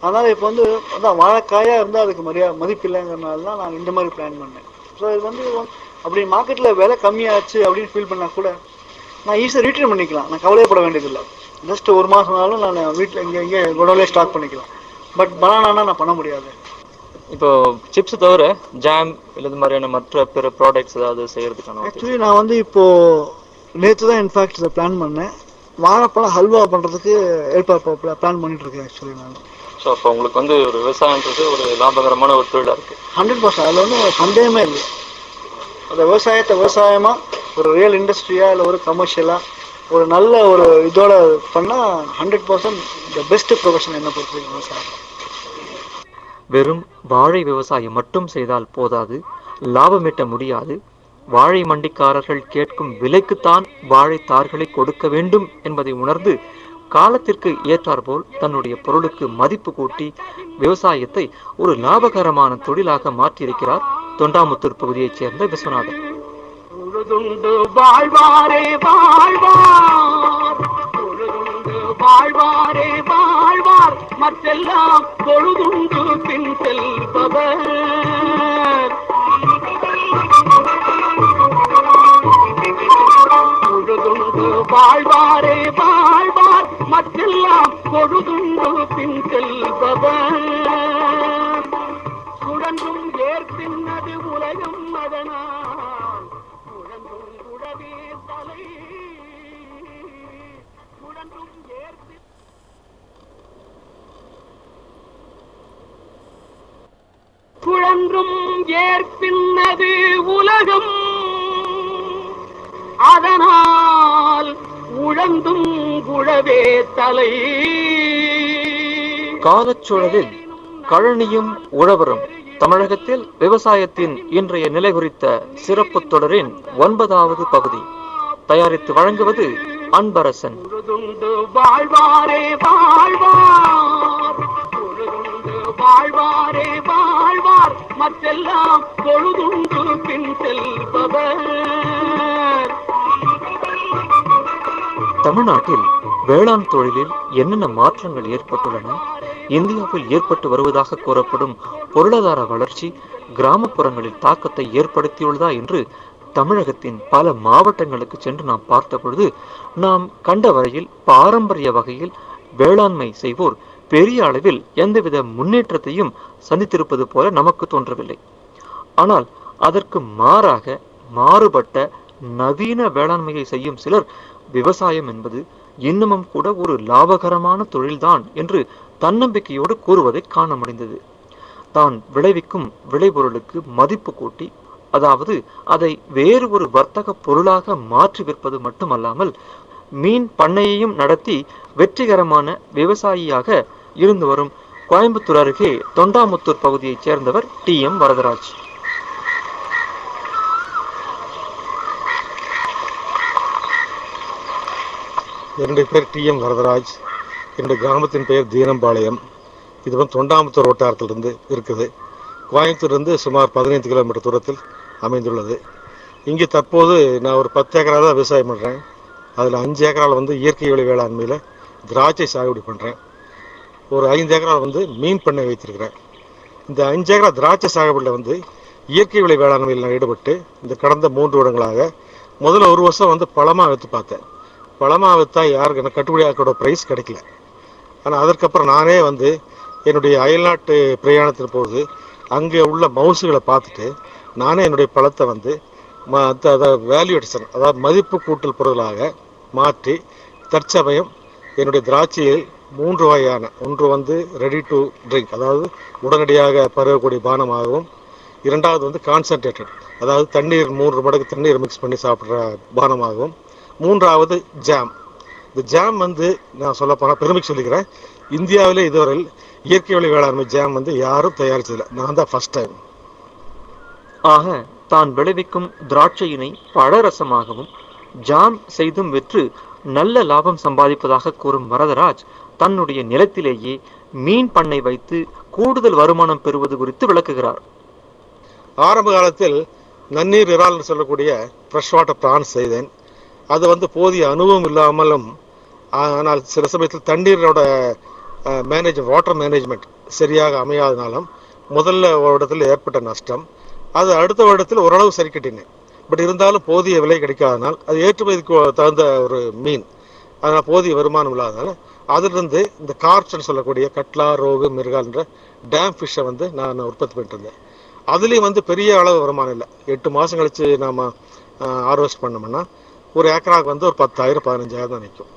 அதனால் இப்போ வந்து அதான் வாழைக்காயாக இருந்தால் அதுக்கு மதிப்பு இல்லைங்கிறனால தான் நான் இந்த மாதிரி பிளான் பண்ணேன். ஸோ இது வந்து அப்படி மார்க்கெட்டில் விலை கம்மியாச்சு அப்படின்னு ஃபீல் பண்ணால் கூட நான் ஈஸியாக ரீட்டைன் பண்ணிக்கலாம். நான் கவலையப்பட வேண்டியதில்லை. ஜஸ்ட் ஒரு மாதம்னாலும் நான் வீட்டில் இங்கே குடோன்லேயே ஸ்டாக் பண்ணிக்கலாம். பட் பனானா நான் பண்ண முடியாது. இப்போ சிப்ஸ் தவிர ஜாம் இல்லை இது மாதிரியான மற்ற பிற ப்ராடக்ட்ஸ் ஏதாவது செய்கிறதுக்கான? ஆக்சுவலி நான் வந்து இப்போது நேற்று தான் இன்ஃபேக்ட் இதை பிளான் பண்ணேன். வாழைப்பழம் ஹல்வா பண்ணுறதுக்கு பிளான் பண்ணிட்டு இருக்கேன் ஆக்சுவலி நான். ஸோ அப்போ உங்களுக்கு வந்து ஒரு விவசாயன்றது ஒரு லாபகரமான ஒரு தொழிலாக இருக்குது. 100%. அதில் வந்து சந்தேகமே இல்லை. அந்த விவசாயத்தை விவசாயமாக ஒரு ரியல் இண்டஸ்ட்ரியாக இல்லை ஒரு கமர்ஷியலாக ஒரு நல்ல ஒரு இதோட பண்ணால் 100% த பெஸ்ட் ப்ரொஃபஷன் என்ன பொறுத்தவரைக்கும் விவசாயம். வெறும் வாழை விவசாயம் மட்டும் செய்தால் போதாது, லாபமீட்ட முடியாது. வாழை மண்டிக்காரர்கள் கேட்கும் விலைக்குத்தான் வாழைத்தார்களை கொடுக்க வேண்டும் என்பதை உணர்ந்து காலத்திற்கு ஏற்றாற்போல் தன்னுடைய பொருளுக்கு மதிப்பு கூட்டி விவசாயத்தை ஒரு லாபகரமான தொழிலாக மாற்றியிருக்கிறார் தொண்டாமுத்தூர் பகுதியைச் சேர்ந்த விஸ்வநாதன். உழுதுண்டு வாழ்வாரே வாழ்வார், உழுதுண்டு வாழ்வாரே வாழ்வார், மற்றெல்லாம் தொழுதுண்டு பின் செல்பவர். உழுதுண்டு வாழ்வாரே வாழ்வார், மற்றெல்லாம் தொழுதுண்டு பின் செல்பவர். சுழன்றும் ஏற்பின்னது உலகம் அதனால் சுழன்றும் குழவே தலை சுழன்றும் ஏற்பி சுழன்றும் ஏற்பின்னது உலகம் அதனால் உழந்தும் குழவே தலை. காலச்சூழலில் கழனியும் உழவரும் தமிழகத்தில் விவசாயத்தின் இன்றைய நிலை குறித்த சிறப்பு தொடரின் 9வது பகுதி. தயாரித்து வழங்குவது அன்பரசன். உழுதுண்டு வாழ்வாரே வாழ்வார், உழுதுண்டு வாழ்வாரே வாழ்வார், மற்றெல்லாம் தொழுதுண்டு பின் செல்பவர். தமிழ்நாட்டில் வேளாண் தொழிலில் என்னென்ன மாற்றங்கள் ஏற்பட்டுள்ளன, இந்தியாவில் ஏற்பட்டு வருவதாக கூறப்படும் பொருளாதார வளர்ச்சி கிராமப்புறங்களில் தாக்கத்தை ஏற்படுத்தியுள்ளதா என்று தமிழகத்தின் பல மாவட்டங்களுக்கு சென்று நாம் பார்த்த பொழுது நாம் கண்ட வரையில் பாரம்பரிய வகையில் வேளாண்மை செய்வோர் பெரிய அளவில் எந்தவித முன்னேற்றத்தையும் சந்தித்திருப்பது போல நமக்கு தோன்றவில்லை. ஆனால் அதற்கு மாறாக மாறுபட்ட நவீன வேளாண்மையை செய்யும் சிலர் விவசாயம் என்பது இன்னமும் கூட ஒரு லாபகரமான தொழில்தான் என்று தன்னம்பிக்கையோடு கூறுவதை காண முடிந்தது. தான் விளைவிக்கும் விளைபொருளுக்கு மதிப்பு கூட்டி, அதாவது அதை வேறு ஒரு வர்த்தக பொருளாக மாற்றி விற்பது மட்டுமல்லாமல் மீன் பண்ணையையும் நடத்தி வெற்றிகரமான விவசாயியாக இருந்து வரும் கோயம்புத்தூர் அருகே தொண்டாமுத்தூர் பகுதியைச் சேர்ந்தவர் TM வரதராஜ். என்னுடைய பேர் TM வரதராஜ். என்னுடைய கிராமத்தின் பெயர் தீனம்பாளையம். இது வந்து தொண்டாமுத்தூர் வட்டாரத்திலிருந்து இருக்குது. கோயம்புத்தூர்லேருந்து சுமார் 15 கிலோமீட்டர் தூரத்தில் அமைந்துள்ளது. இங்கே தற்போது நான் ஒரு 10 ஏக்கரா தான் விவசாயம் பண்ணுறேன். அதில் 5 ஏக்கரால் வந்து இயற்கை விளை வேளாண்மையில் திராட்சை சாகுபடி பண்ணுறேன். ஒரு 5 ஏக்கரால் வந்து மீன் பண்ணை வைத்திருக்கிறேன். இந்த 5 ஏக்கரா திராட்சை சாகுபடியில் வந்து இயற்கை விளை வேளாண்மையில் நான் ஈடுபட்டு இந்த கடந்த 3 வருடங்களாக முதல்ல ஒரு வருஷம் வந்து பழமாக விற்று பார்த்தேன். பழமாக விற்றா யாருக்கு எனக்கு கட்டுப்படியாக்கோட ப்ரைஸ் கிடைக்கல. ஆனால் அதற்கப்புறம் நானே வந்து என்னுடைய அயல்நாட்டு பிரயாணத்தின் போது அங்கே உள்ள மவுசுகளை பார்த்துட்டு நானே என்னுடைய பழத்தை வந்து வேல்யூ அடிஷன், அதாவது மதிப்பு கூட்டல் பொருளாக மாற்றி தற்சமயம் என்னுடைய திராட்சையில் 3 வகையான, ஒன்று வந்து ரெடி டு ட்ரிங்க், அதாவது உடனடியாக பருகக்கூடிய பானமாகவும், இரண்டாவது வந்து கான்சன்ட்ரேட்டட், அதாவது தண்ணீர் 3 மடங்கு தண்ணீர் மிக்ஸ் பண்ணி சாப்பிட்ற பானமாகவும், மூன்றாவது ஜாம். இந்த ஜாம் வந்து நான் சொல்ல போனால் பெருமைக்கு சொல்லிக்கிறேன், இந்தியாவிலே இதுவரையில் இயற்கை வழி வேளாண்மை ஜாம் வந்து யாரும் தயாரிச்சதில்லை. நான் தான் ஃபர்ஸ்ட் டைம். ஆக தான் விளைவிக்கும் திராட்சையினை பழரசமாகவும் ஜாம் செய்தும் விற்று நல்ல லாபம் சம்பாதிப்பதாக கூறும் வரதராஜ் தன்னுடைய நிலத்திலேயே மீன் பண்ணை வைத்து கூடுதல் வருமானம் பெறுவது குறித்து விளக்குகிறார். ஆரம்ப காலத்தில் நன்னீர் இறால் சொல்லக்கூடிய ஃப்ரெஷ் வாட்டர் பிரான்ஸ் செய்தேன். அது வந்து போதிய அனுபவம் இல்லாமலும், ஆனால் சில சமயத்தில் தண்ணீரோட வாட்டர் மேனேஜ்மெண்ட் சரியாக அமையாதனாலும் முதல்ல வருடத்தில் ஏற்பட்ட நஷ்டம். அது அடுத்த வருடத்தில் ஓரளவு சரி கட்டினேன். பட் இருந்தாலும் போதிய விலை கிடைக்காதனால், அது ஏற்றுமதிக்கு தகுந்த ஒரு மீன், அதனால் போதிய வருமானம் இல்லாதனால அதிலிருந்து இந்த கார்ப்ஸ்ன்னு சொல்லக்கூடிய கட்லா, ரோகு, மிருகால்ன்ற டேம் ஃபிஷ்ஷை வந்து நான் உற்பத்தி பண்ணிட்டு இருந்தேன். அதுலேயும் வந்து பெரிய அளவு வருமானம் இல்லை. 8 மாதம் கழித்து நாம் ஹார்வெஸ்ட் பண்ணோம்னா ஒரு ஏக்கராவுக்கு வந்து ஒரு 10,000 15,000 தான் நிற்கும்.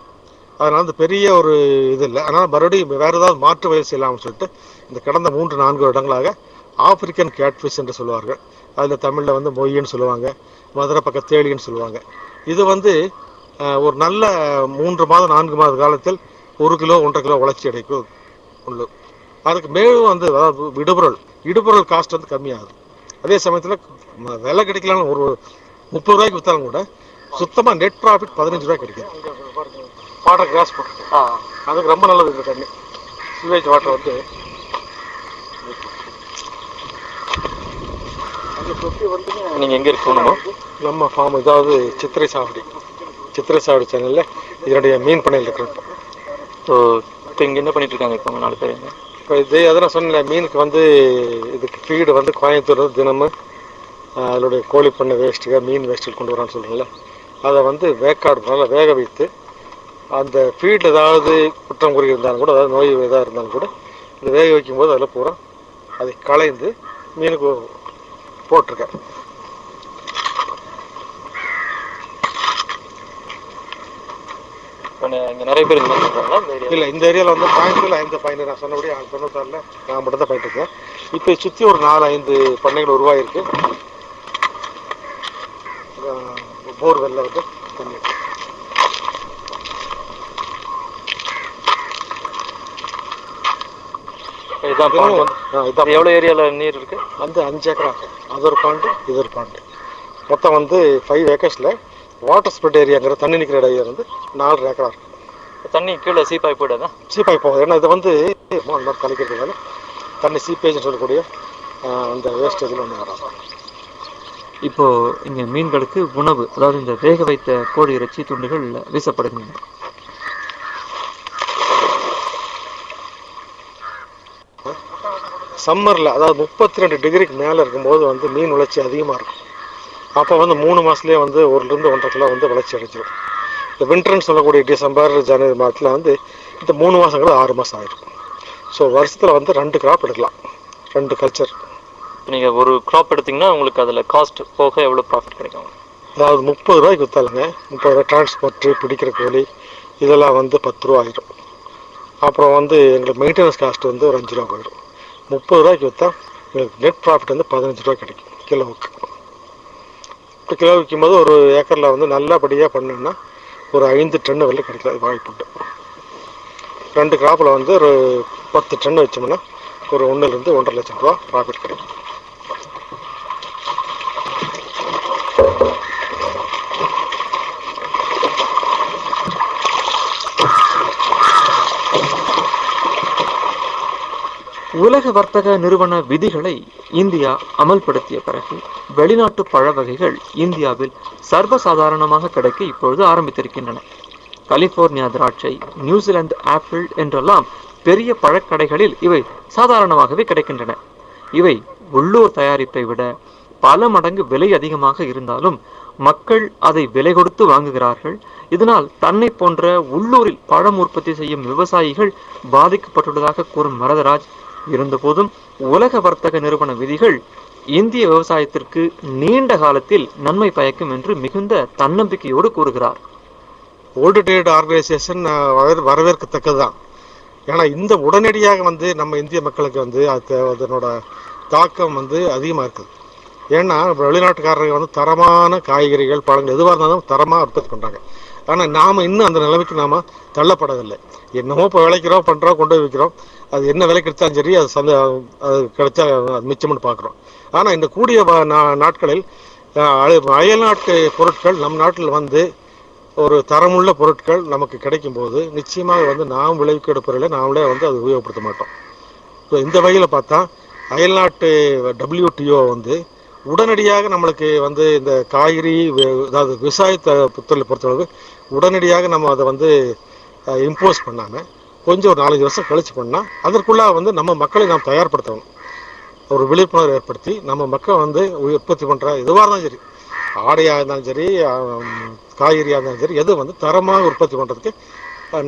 அதனால் அந்த பெரிய ஒரு இது இல்லை. ஆனால் மறுபடியும் வேறு ஏதாவது மாற்று வயல் செய்யலாம்னு சொல்லிட்டு இந்த கடந்த 3-4 வருடங்களாக ஆப்பிரிக்கன் கேட்ஃபிஷ் என்று சொல்லுவார்கள். அதில் தமிழில் வந்து மொய்ன்னு சொல்லுவாங்க, மதுரை பக்கம் தேளின்னு சொல்லுவாங்க. இது வந்து ஒரு நல்ல 3 மாதம் 4 மாத காலத்தில் 1 கிலோ 1.5 கிலோ வளர்ச்சி அடைக்கும் உள்ளு. அதுக்கு மேலும் வந்து அதாவது இடுபொருள் காஸ்ட் வந்து கம்மியாகுது. அதே சமயத்தில் விலை கிடைக்கலான்னு ஒரு 30 ரூபாய்க்கு விற்றாலும் கூட சுத்தமாக நெட் ப்ராஃபிட் 15 ரூபாய் கிடைக்கும். வாட்டர் கிராஸ் போட்டு அதுக்கு ரொம்ப நல்லது. இந்த தண்ணி சிவேஜ் வாட்டர் வந்து நீங்க எங்க இருக்கணுமோ நம்ம ஃபார்ம், இதாவது சித்திரை சாவடி சேனல்ல இதனுடைய மீன் பண்ணையில் இருக்கிறோம். ஸோ இப்போ இங்கே என்ன பண்ணிட்டு இருக்காங்க இப்போ 4 பேர்? இப்போ இது அதான் சொன்னேன், மீனுக்கு வந்து இதுக்கு ஃபீடு வந்து கோயம்புத்தூர் தினமும் அதனுடைய கோழி பண்ணை வேஸ்ட்டுகள் மீன் வேஸ்ட்டுகள் கொண்டு வரான்னு சொல்கிறேன்ல, அதை வந்து வேக்காடு நல்லா வேக வைத்து அந்த ஃபீல்டு ஏதாவது குற்றம் குறை இருந்தாலும் கூட, அதாவது நோய் எதாவது இருந்தாலும் கூட இந்த வேக வைக்கும்போது அதில் பூரா அதை களைந்து மீனுக்கு போட்டிருக்கேன். இங்கே நிறைய பேர் இல்லை, இந்த ஏரியாவில் வந்து கோயம்புத்தூரில் 5 பண்ணை நான் சொன்னபடி 96 நான் மட்டும் தான் போயிட்டுருக்கேன். இப்போ சுற்றி ஒரு 4-5 பண்ணைகள் உருவாகிருக்கு. போர்வெல்ல வந்து தண்ணி எவ்வளோ ஏரியாவில் நீர் இருக்கு? வந்து 5 ஏக்கரா. அது ஒரு பாண்டு, இது ஒரு பாண்டு. மொத்தம் வந்து 5 ஏக்கர்ஸில் வாட்டர் ஸ்ப்ரெட் ஏரியாங்கிற தண்ணி நிற்கிற ஏரியா வந்து 4 ஏக்கரா இருக்கு. தண்ணி கீழே சீப்பாய் போயிடாதான்? சீப்பாய் போகும். ஏன்னா இது வந்து கலைக்கிறதுனால தண்ணி சீப்பேஜ்னு சொல்லக்கூடிய அந்த வேஸ்டேஜில் ஒன்று வராது. இப்போ இங்கே மீன்களுக்கு உணவு, அதாவது இந்த வேக வைத்த கோழி இறைச்சி துண்டுகள் வீசப்படுகின்றன. சம்மரில் அதாவது 32 டிகிரிக்கு மேலே இருக்கும்போது வந்து மீன் வளர்ச்சி அதிகமாக இருக்கும். அப்போ வந்து 3 மாதத்துலேயே வந்து 1-1.5 கிலோ வந்து வளர்ச்சி அடைஞ்சிடும். இந்த வின்டர்னு சொல்லக்கூடிய டிசம்பர் ஜனவரி மாதத்தில் வந்து இந்த 3 மாதங்கள் 6 மாதம் ஆகிருக்கும். ஸோ வருஷத்தில் வந்து 2 கிராப் எடுக்கலாம், 2 கல்ச்சர். நீங்கள் ஒரு கிராப் எடுத்திங்கன்னா உங்களுக்கு அதில் காஸ்ட் போக எவ்வளோ ப்ராஃபிட் கிடைக்கும்? அதாவது 30 ரூபாய்க்கு விற்றாலுங்க, 30 ரூபாய் டிரான்ஸ்போர்ட்டு, பிடிக்கிற கோழி இதெல்லாம் வந்து 10 ரூபா ஆயிடும். அப்புறம் வந்து எங்களுக்கு மெயின்டெனன்ஸ் காஸ்ட் வந்து ஒரு 5 ரூபா போயிடும். 30 ரூபாய்க்கு விற்றா எங்களுக்கு நெட் ப்ராஃபிட் வந்து 15 ரூபா கிடைக்கும் கிலோவுக்கு. இப்போ கிலோ விற்கும்போது ஒரு ஏக்கரில் வந்து நல்லபடியாக பண்ணோன்னா ஒரு 5 டன்னு வரல கிடைக்காது வாய்ப்புண்டு. 2 கிராப்பில் வந்து ஒரு 10 டன் வச்சோம்னா ஒரு 1-1.5 லட்சம் ரூபா ப்ராஃபிட் கிடைக்கும். உலக வர்த்தக நிறுவன விதிகளை இந்தியா அமல்படுத்திய பிறகு வெளிநாட்டு பழ வகைகள் இந்தியாவில் சர்வசாதாரணமாக கிடைக்க இப்பொழுது ஆரம்பித்திருக்கின்றன. கலிபோர்னியா திராட்சை, நியூசிலாந்து ஆப்பிள் என்றெல்லாம் பெரிய பழக்கடைகளில் இவை சாதாரணமாகவே கிடைக்கின்றன. இவை உள்ளூர் தயாரிப்பை விட பல மடங்கு விலை அதிகமாக இருந்தாலும் மக்கள் அதை விலை கொடுத்து வாங்குகிறார்கள். இதனால் தன்னை போன்ற உள்ளூரில் பழம் உற்பத்தி செய்யும் விவசாயிகள் பாதிக்கப்பட்டுள்ளதாக கூறும் வரதராஜ், இருந்தபோதும் உலக வர்த்தக நிறுவன விதிகள் இந்திய விவசாயத்திற்கு நீண்ட காலத்தில் நன்மை பயக்கும் என்று மிகுந்த தன்னம்பிக்கையோடு கூறுகிறார். வேர்ல்டு ட்ரேட் ஆர்கனைசேஷன் வரவேற்கத்தக்கதுதான். ஏன்னா இந்த உடனடியாக வந்து நம்ம இந்திய மக்களுக்கு வந்து அதனோட தாக்கம் வந்து அதிகமாக இருக்குது. ஏன்னா வெளிநாட்டுக்காரர்கள் வந்து தரமான காய்கறிகள், பழங்கள் எதுவாக இருந்தாலும் தரமாக உற்பத்தி பண்ணுறாங்க. ஆனால் நாம் இன்னும் அந்த நிலைமைக்கு நாம் தள்ளப்படவில்லை. என்னமோ இப்போ விளைக்கிறோம், பண்ணுறோம், கொண்டு போய் விற்கிறோம். அது என்ன விலை கிடைச்சாலும் சரி, அது கிடைச்சா மிச்சம்னு பார்க்குறோம். ஆனால் இந்த கூடிய நாட்களில் அயல்நாட்டு பொருட்கள் நம் நாட்டில் வந்து ஒரு தரமுள்ள பொருட்கள் நமக்கு கிடைக்கும் போது நிச்சயமாக வந்து நாம் விளைவிக்கிற பொருளை நாமளே வந்து அது உபயோகப்படுத்த மாட்டோம். ஸோ இந்த வகையில் பார்த்தா அயல்நாட்டு WTO வந்து உடனடியாக நம்மளுக்கு வந்து இந்த காய்கறி அதாவது விவசாயத்தை பொறுத்தளவு உடனடியாக நம்ம அதை வந்து இம்போஸ் பண்ணாமல் கொஞ்சம் ஒரு 4-5 வருஷம் கழிச்சு பண்ணால் அதற்குள்ளாக வந்து நம்ம மக்களை நாம் தயார்படுத்தணும். ஒரு விழிப்புணர்வு ஏற்படுத்தி நம்ம மக்கள் வந்து உற்பத்தி பண்ணுற எதுவாக இருந்தாலும் சரி, ஆடையாக இருந்தாலும் சரி, காய்கறியாக இருந்தாலும் சரி, எது வந்து தரமாக உற்பத்தி பண்ணுறதுக்கு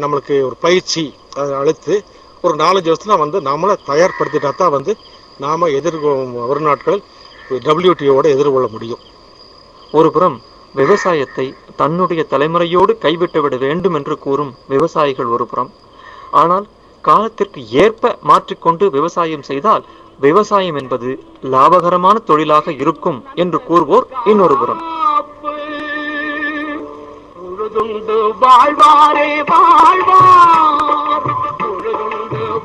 நம்மளுக்கு ஒரு பயிற்சி அதை அளித்து ஒரு 4-5 வருஷம் வந்து நம்மளை தயார்படுத்திட்டா தான் வந்து நாம் வரும் நாட்களில் WTOவோட எதிர்கொள்ள முடியும். ஒருபுறம் விவசாயத்தை தன்னுடைய தலைமுறையோடு கைவிட்டுவிட வேண்டும் என்று கூறும் விவசாயிகள் ஒருபுறம், ஆனால் காலத்திற்கு ஏற்ப மாற்றிக்கொண்டு விவசாயம் செய்தால் விவசாயம் என்பது லாபகரமான தொழிலாக இருக்கும் என்று கூறுவோர் இன்னொரு புறம். வாழ்வாரே வாழ்வார்,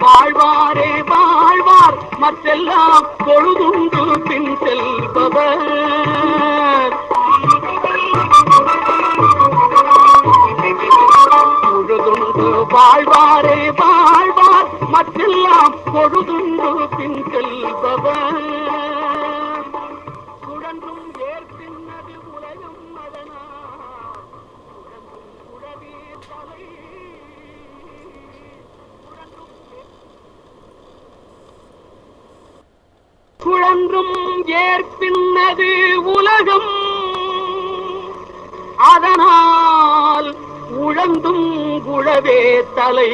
வாழ்வாரே வாழ்வார், மற்றெல்லாம் பொழுதுண்டு பின் செல்பவர். பொழுதுண்டு வாழ்வாரே வாழ்வார், மற்றெல்லாம் பொழுதுண்டு பின் செல்பவர். சுழன்றும் ஏற்பின்னது உலகம் அதனால் உடவே தலை. சுழன்றும் ஏற்பின்னது உலகம் அதனால் உழந்தும் குழவே தலை.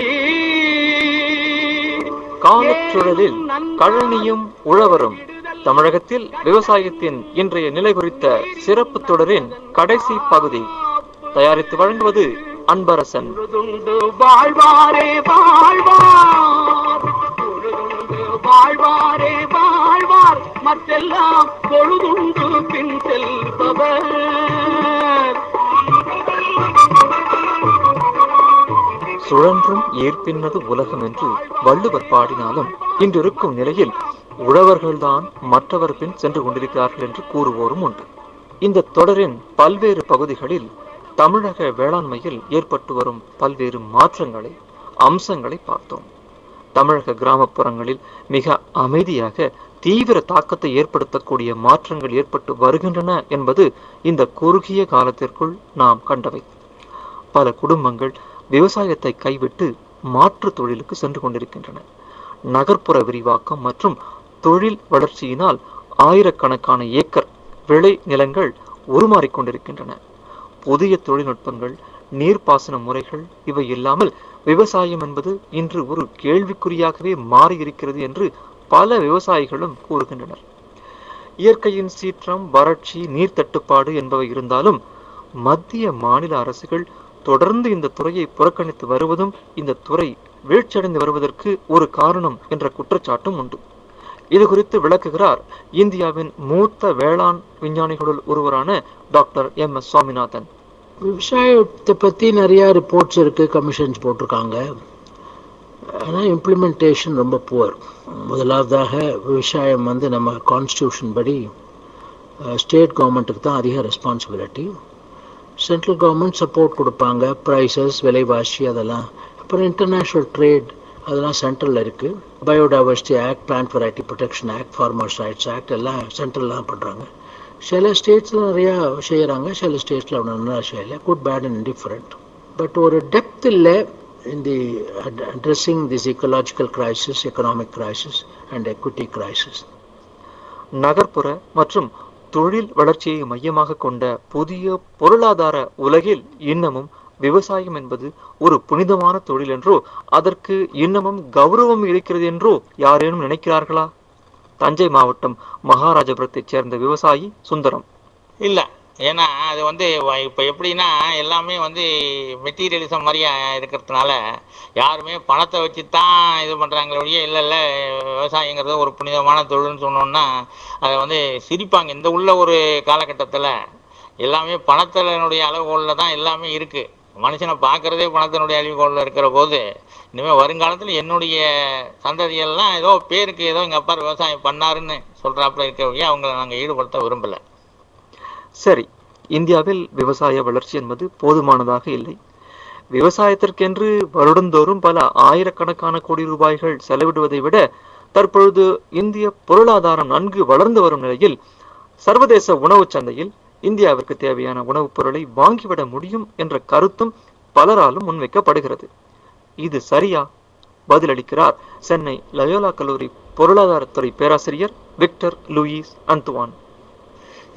காலச்சுழலில் கழனியும் உழவரும் தமிழகத்தில் விவசாயத்தின் இன்றைய நிலை குறித்த சிறப்பு தொடரின் கடைசி பகுதி. தயாரித்து வழங்குவது அன்பரசன். வாழ்வாரே வாழ்வார், வாழ்வாரே வாழ்வார், மற்றெல்லாம் பொழுதுண்டு பின் செல்பவர். சுழன்றும் ஏற்பின்னது உலகம் என்று வள்ளுவர் பாடினாலும் இன்றிருக்கும் நிலையில் உழவர்கள்தான் மற்றவர் பின் சென்று கொண்டிருக்கிறார்கள் என்று கூறுவோரும் உண்டு. இந்த தொடரின் பல்வேறு பகுதிகளில் தமிழக வேளாண்மையில் ஏற்பட்டு வரும் பல்வேறு மாற்றங்களை, அம்சங்களை பார்த்தோம். தமிழக கிராமப்புறங்களில் மிக அமைதியாக தீவிர தாக்கத்தை ஏற்படுத்தக்கூடிய மாற்றங்கள் ஏற்பட்டு வருகின்றன என்பது இந்த குறுகிய காலத்திற்குள் நாம் கண்டவை. பல குடும்பங்கள் விவசாயத்தை கைவிட்டு மாற்று தொழிலுக்கு சென்று கொண்டிருக்கின்றன. நகர்ப்புற விரிவாக்கம் மற்றும் தொழில் வளர்ச்சியினால் ஆயிரக்கணக்கான ஏக்கர் விளை நிலங்கள் உருமாறிக்கொண்டிருக்கின்றன. புதிய தொழில்நுட்பங்கள், நீர்ப்பாசன முறைகள் இவை இல்லாமல் விவசாயம் என்பது இன்று ஒரு கேள்விக்குறியாகவே மாறியிருக்கிறது என்று பல விவசாயிகளும் கூறுகின்றனர். இயற்கையின் சீற்றம், வறட்சி, நீர் தட்டுப்பாடு என்பவை இருந்தாலும் மத்திய மாநில அரசுகள் தொடர்ந்து இந்த துறையை புறக்கணித்து வருவதும் இந்த துறை வீழ்ச்சியடைந்து வருவதற்கு ஒரு காரணம் என்ற குற்றச்சாட்டும் உண்டு. இது குறித்து விளக்குகிறார் இந்தியாவின் மூத்த வேளாண் விஞ்ஞானிகளுள் ஒருவரான டாக்டர் எம்.எஸ். சுவாமிநாதன். விவசாயத்தை பற்றி நிறையா ரிப்போர்ட்ஸ் இருக்குது, கமிஷன்ஸ் போட்டிருக்காங்க. ஆனால் இம்ப்ளிமெண்டேஷன் ரொம்ப புவர். முதலாவதாக விவசாயம் நம்ம கான்ஸ்டியூஷன் படி ஸ்டேட் கவர்மெண்ட்டுக்கு தான் அதிக ரெஸ்பான்சிபிலிட்டி. சென்ட்ரல் கவர்மெண்ட் சப்போர்ட் கொடுப்பாங்க, ப்ரைஸஸ், விலைவாசி அதெல்லாம். அப்புறம் இன்டர்நேஷ்னல் ட்ரேட் அதெல்லாம் சென்ட்ரலில் இருக்குது. Biodiversity act, plant variety protection act, farmers rights act எல்லாம் சென்ட்ரல்லாம் பண்ணுறாங்க. சில ஸ்டேட்ஸில் நிறையா செய்கிறாங்க, சில ஸ்டேட்ஸில் அவ்வளோ நல்லா செய்யலை. Good, bad and indifferent. But ஒரு டெப்த் இல்லை in the addressing this ecological crisis, economic crisis and equity crisis. நகர்ப்புற மற்றும் தொழில் வளர்ச்சியை மையமாக கொண்ட புதிய பொருளாதார உலகில் இன்னமும் விவசாயம் என்பது ஒரு புனிதமான தொழில் என்றோ அதற்கு இன்னமும் கௌரவம் இருக்கிறது என்றோ யாரேனும் நினைக்கிறார்களா? தஞ்சை மாவட்டம் மகாராஜபுரத்தைச் சேர்ந்த விவசாயி சுந்தரம். இல்ல, ஏன்னா அது இப்போ எப்படின்னா எல்லாமே மெட்டீரியலிசம் மாதிரியா இருக்கிறதுனால யாருமே பணத்தை வச்சு தான் இது பண்ணுறாங்களே ஒழிய இல்லை விவசாயங்கிறது ஒரு புனிதமான தொழில்னு சொன்னோன்னா அதை சிரிப்பாங்க. இந்த உள்ள ஒரு காலகட்டத்தில் எல்லாமே பணத்தினுடைய அளவுகோலில் தான் எல்லாமே இருக்குது. மனுஷனை பார்க்குறதே பணத்தினுடைய அளவுகோலில் இருக்கிற போது இனிமேல் வருங்காலத்தில் என்னுடைய சந்ததியெல்லாம் ஏதோ பேருக்கு ஏதோ எங்கள் அப்பா விவசாயம் பண்ணாருன்னு சொல்கிறாப்புல இருக்க வழியாக அவங்கள நாங்கள் ஈடுபடுத்த விரும்பலை. சரி, இந்தியாவில் விவசாய வளர்ச்சி என்பது போதுமானதாக இல்லை. விவசாயத்திற்கென்று வருடந்தோறும் பல ஆயிரக்கணக்கான கோடி ரூபாய்கள் செலவிடுவதை விட தற்பொழுது இந்திய பொருளாதாரம் நன்கு வளர்ந்து வரும் நிலையில் சர்வதேச உணவு சந்தையில் இந்தியாவிற்கு தேவையான உணவுப் பொருளை வாங்கிவிட முடியும் என்ற கருத்தும் பலராலும் முன்வைக்கப்படுகிறது. இது சரியா? பதிலளிக்கிறார் சென்னை லயோலா கல்லூரி பொருளாதாரத்துறை பேராசிரியர் விக்டர் லூயிஸ் அந்துவான்.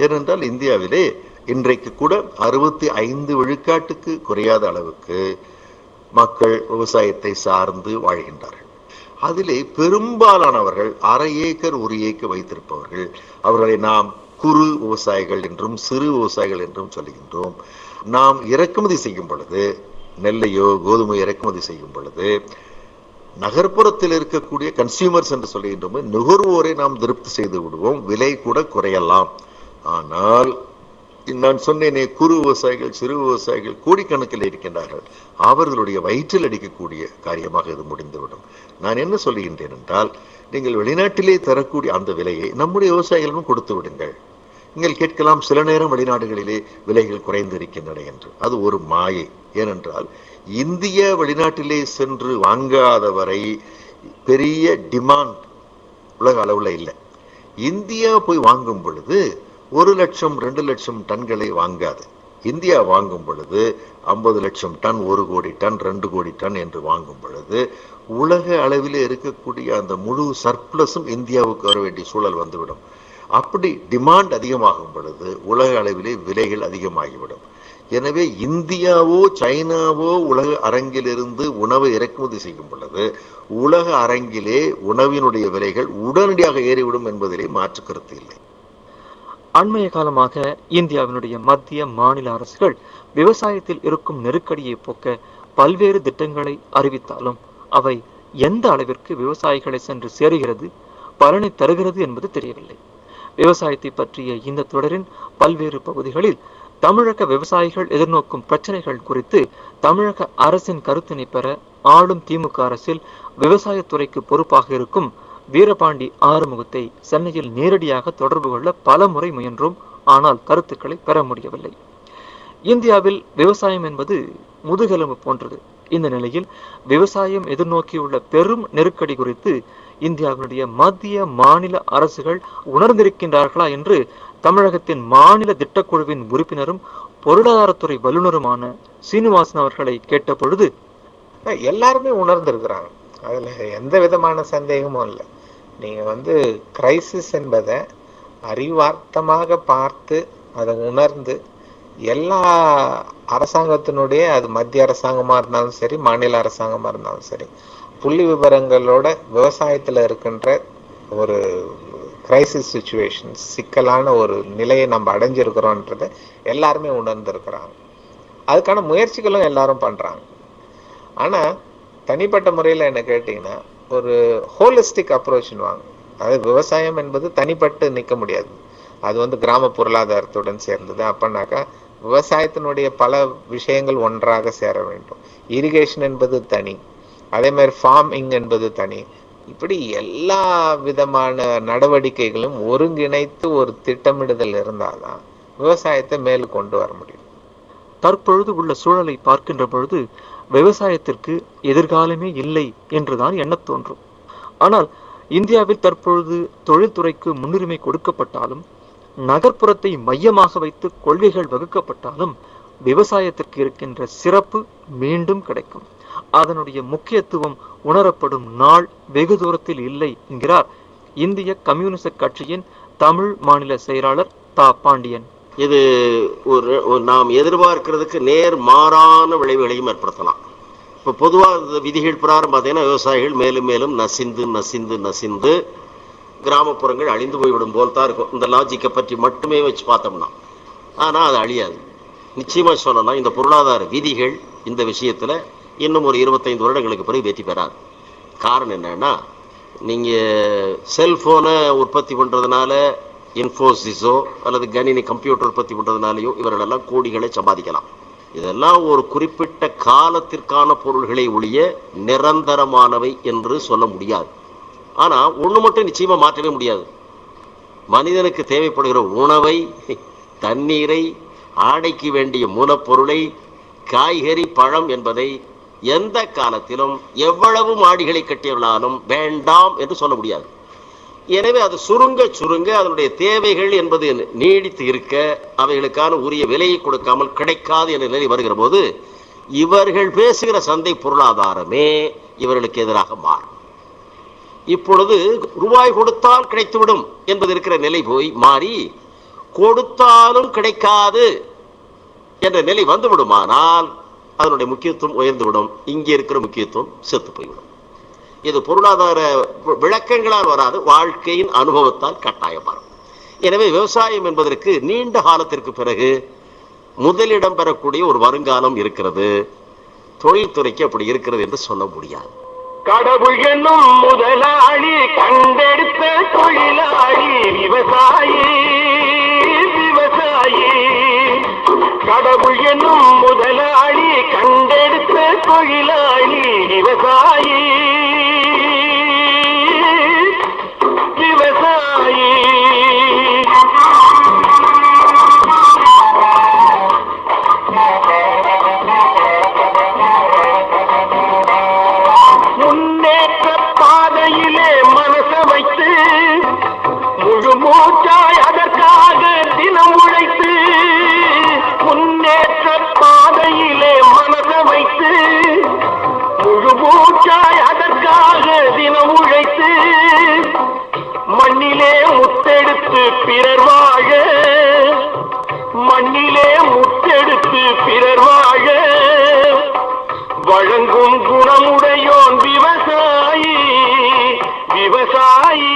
ஏனென்றால் இந்தியாவிலே இன்றைக்கு கூட 65 விழுக்காட்டுக்கு குறையாத அளவுக்கு மக்கள் விவசாயத்தை சார்ந்து வாழ்கின்றார்கள். அதிலே பெரும்பாலானவர்கள் 1/2 ஏக்கர் 1 ஏக்கர் வைத்திருப்பவர்கள். அவர்களை நாம் குறு விவசாயிகள் என்றும் சிறு விவசாயிகள் என்றும் சொல்லுகின்றோம். நாம் இறக்குமதி செய்யும் பொழுது, நெல்லையோ கோதுமை இறக்குமதி செய்யும் பொழுது, நகர்ப்புறத்தில் இருக்கக்கூடிய கன்சியூமர்ஸ் என்று சொல்லுகின்றோம், நுகர்வோரை நாம் திருப்தி செய்து விடுவோம், விலை கூட குறையலாம். ஆனால் நான் சொன்னேனே, குறு விவசாயிகள் சிறு விவசாயிகள் கோடிக்கணக்கில் இருக்கின்றார்கள். அவர்களுடைய வயிற்றில் அடிக்கக்கூடிய காரியமாக இது முடிந்துவிடும். நான் என்ன சொல்லுகின்றேன் என்றால், நீங்கள் வெளிநாட்டிலே தரக்கூடிய அந்த விலையை நம்முடைய விவசாயிகளும் கொடுத்து விடுங்கள். நீங்கள் கேட்கலாம், சில நேரம் வெளிநாடுகளிலே விலைகள் குறைந்திருக்கின்றன என்று. அது ஒரு மாயை. ஏனென்றால் இந்திய வெளிநாட்டிலே சென்று வாங்காதவரை பெரிய டிமாண்ட் உலக அளவில் இல்லை. இந்தியா போய் வாங்கும் பொழுது 1 லட்சம் 2 லட்சம் டன்களை வாங்காது. இந்தியா வாங்கும் பொழுது 50 லட்சம் டன், 1 கோடி டன், 2 கோடி டன் என்று வாங்கும் பொழுது உலக அளவில் இருக்கக்கூடிய அந்த முழு சர்ப்ளஸும் இந்தியாவுக்கு வர வேண்டிய சூழல் வந்துவிடும். அப்படி டிமாண்ட் அதிகமாகும் பொழுது உலக அளவிலே விலைகள் அதிகமாகிவிடும். எனவே இந்தியாவோ சைனாவோ உலக அரங்கிலிருந்து உணவை இறக்குமதி செய்யும் பொழுது உலக அரங்கிலே உணவினுடைய விலைகள் உடனடியாக ஏறிவிடும் என்பதிலே மாற்று கருத்து இல்லை. அண்மைய காலமாக இந்தியாவினுடைய மத்திய மாநில அரசுகள் விவசாயத்தில் இருக்கும் நெருக்கடியை போக்க பல்வேறு திட்டங்களை அறிவித்தாலும் அவை எந்த அளவிற்கு விவசாயிகளை சென்று சேருகிறது, பலனை தருகிறது என்பது தெரியவில்லை. விவசாயத்தை பற்றிய இந்த தொடரின் பல்வேறு பகுதிகளில் தமிழக விவசாயிகள் எதிர்நோக்கும் பிரச்சனைகள் குறித்து தமிழக அரசின் கருத்தினை பெற ஆளும் திமுக அரசில் விவசாயத்துறைக்கு பொறுப்பாக இருக்கும் வீரபாண்டி ஆறுமுகத்தை சென்னையில் நேரடியாக தொடர்பு கொள்ள பல முறை முயன்றோம். ஆனால் கருத்துக்களை பெற முடியவில்லை. இந்தியாவில் விவசாயம் என்பது முதுகெலும்பு போன்றது. இந்த நிலையில் விவசாயம் எதிர்நோக்கியுள்ள பெரும் நெருக்கடி குறித்து இந்தியாவினுடைய மத்திய மாநில அரசுகள் உணர்ந்திருக்கின்றார்களா என்று தமிழகத்தின் மாநில திட்டக்குழுவின் உறுப்பினரும் பொருளாதாரத்துறை வல்லுநருமான சீனிவாசன் அவர்களை கேட்ட பொழுது, எல்லாருமே உணர்ந்திருக்கிறாங்க. அதுல எந்த விதமான சந்தேகமும் இல்லை. நீங்க கிரைசிஸ் என்பதை அறிவார்த்தமாக பார்த்து அதை உணர்ந்து எல்லா அரசாங்கத்தினுடைய, அது மத்திய அரசாங்கமா இருந்தாலும் சரி, மாநில அரசாங்கமா இருந்தாலும் சரி, புள்ளி விவரங்களோட விவசாயத்துல இருக்கின்ற ஒரு கிரைசிஸ் சுச்சுவேஷன், சிக்கலான ஒரு நிலையை நம்ம அடைஞ்சிருக்கிறோன்றதை எல்லாருமே உணர்ந்திருக்கிறாங்க. அதுக்கான முயற்சிகளும் எல்லாரும் பண்றாங்க. ஆனா தனிப்பட்ட முறையில் என்ன கேட்டீங்கன்னா ஒரு ஹோலிஸ்டிக் அப்ரோச்னு வாங்க. அதாவது விவசாயம் என்பது தனிப்பட்டு நிற்க முடியாது, அது வந்து கிராம பொருளாதாரத்துடன் சேர்ந்தது. அப்பனாக்கா விவசாயத்தினுடைய பல விஷயங்கள் ஒன்றாக சேர வேண்டும். இரிகேஷன் என்பது தனி, அதே மாதிரி ஃபார்மிங் என்பது தனி. இப்படி எல்லா விதமான நடவடிக்கைகளும் ஒருங்கிணைத்து ஒரு திட்டமிடுதல் இருந்தால்தான் விவசாயத்தை மேல் கொண்டு வர முடியும். தற்பொழுது உள்ள சூழலை பார்க்கின்ற பொழுது விவசாயத்திற்கு எதிர்காலமே இல்லை என்றுதான் எண்ணத் தோன்றும். ஆனால் இந்தியாவில் தற்பொழுது தொழில்துறைக்கு முன்னுரிமை கொடுக்கப்பட்டாலும், நகர்ப்புறத்தை மையமாக வைத்து கொள்கைகள் வகுக்கப்பட்டாலும், விவசாயத்திற்கு இருக்கின்ற சிறப்பு மீண்டும் கிடைக்கும். அதனுடைய முக்கியத்துவம் உணரப்படும் நாள் வெகு தூரத்தில் இல்லை என்கிறார் இந்திய கம்யூனிஸ்ட் கட்சியின் தமிழ் மாநில செயலாளர் தா பாண்டியன். இது நாம் எதிர்பார்க்கிறதுக்கு நேர் மாறான விளைவுகளையும் ஏற்படுத்தலாம். இப்போ பொதுவாக விதிகள் பிரகாரம் பார்த்தீங்கன்னா விவசாயிகள் மேலும் மேலும் நசிந்து நசிந்து நசிந்து கிராமப்புறங்கள் அழிந்து போய்விடும் போல் தான் இருக்கும், இந்த லாஜிக்கை பற்றி மட்டுமே வச்சு பார்த்தோம்னா. ஆனால் அது அழியாது. நிச்சயமாக சொல்லலாம், இந்த பொருளாதார விதிகள் இந்த விஷயத்தில் இன்னும் ஒரு 25 வருடங்களுக்கு பிறகு வெற்றி பெறாது. காரணம் என்னன்னா, நீங்கள் செல்ஃபோனை உற்பத்தி பண்ணுறதுனால இன்ஃபோசிஸோ அல்லது கணினி கம்ப்யூட்டர் உற்பத்தி பண்ணுறதுனாலையோ இவர்களெல்லாம் கோடிகளை சம்பாதிக்கலாம். இதெல்லாம் ஒரு குறிப்பிட்ட காலத்திற்கான பொருள்களை ஒழிய நிரந்தரமானவை என்று சொல்ல முடியாது. ஆனால் ஒன்று மட்டும் நிச்சயமாக மாற்றவே முடியாது, மனிதனுக்கு தேவைப்படுகிற உணவை, தண்ணீரை, ஆடைக்கு வேண்டிய மூலப்பொருளை, காய்கறி, பழம் என்பதை எந்த காலத்திலும் எவ்வளவு மாடிகளை கட்டியவர்களாலும் வேண்டாம் என்று சொல்ல முடியாது. எனவே அது சுருங்க சுருங்க அதனுடைய தேவைகள் என்பது நீடித்து இருக்க அவைகளுக்கான உரிய விலையை கொடுக்காமல் கிடைக்காது என்ற நிலை வருகிற போது இவர்கள் பேசுகிற சந்தை பொருளாதாரமே இவர்களுக்கு எதிராக மாறும். இப்பொழுது ரூபாய் கொடுத்தால் கிடைத்துவிடும் என்பது இருக்கிற நிலை போய் மாறி கொடுத்தாலும் கிடைக்காது என்ற நிலை வந்துவிடுமானால் அதனுடைய முக்கியத்துவம் உயர்ந்துவிடும், இங்கே இருக்கிற முக்கியத்துவம் செத்து போய்விடும். இது பொருளாதார விளக்கங்களால் வராது, வாழ்க்கையின் அனுபவத்தால் கட்டாயம் வரும். எனவே விவசாயம் என்பதற்கு நீண்ட காலத்திற்கு பிறகு முதலிடம் பெறக்கூடிய ஒரு வருங்காலம் இருக்கிறது. தொழில்துறைக்கு அப்படி இருக்கிறது என்று சொல்ல முடியாது. கடவுள் என்னும் முதலாளி கண்டெடுத்த தொழிலாளி விவசாயி, விவசாயி. கடவுள் என்னும் முதலாளி கண்டெடுத்த தொழிலாளி விவசாயி, விவசாயி. முன்னேற்ற பாதையிலே மனச வைத்து முழு மூச்சாய் அதற்காக தினம் உழைத்து, முன்னேற்ற பாதையிலே மனச வைத்து முழு மூச்சாய் அதற்காக தினம் உழைத்து, மண்ணிலே முத்தெடுத்து பிறர் வாழ, மண்ணிலே முத்தெடுத்து பிறர் வாழ வழங்கும் குணமுடையோன் விவசாயி, விவசாயி.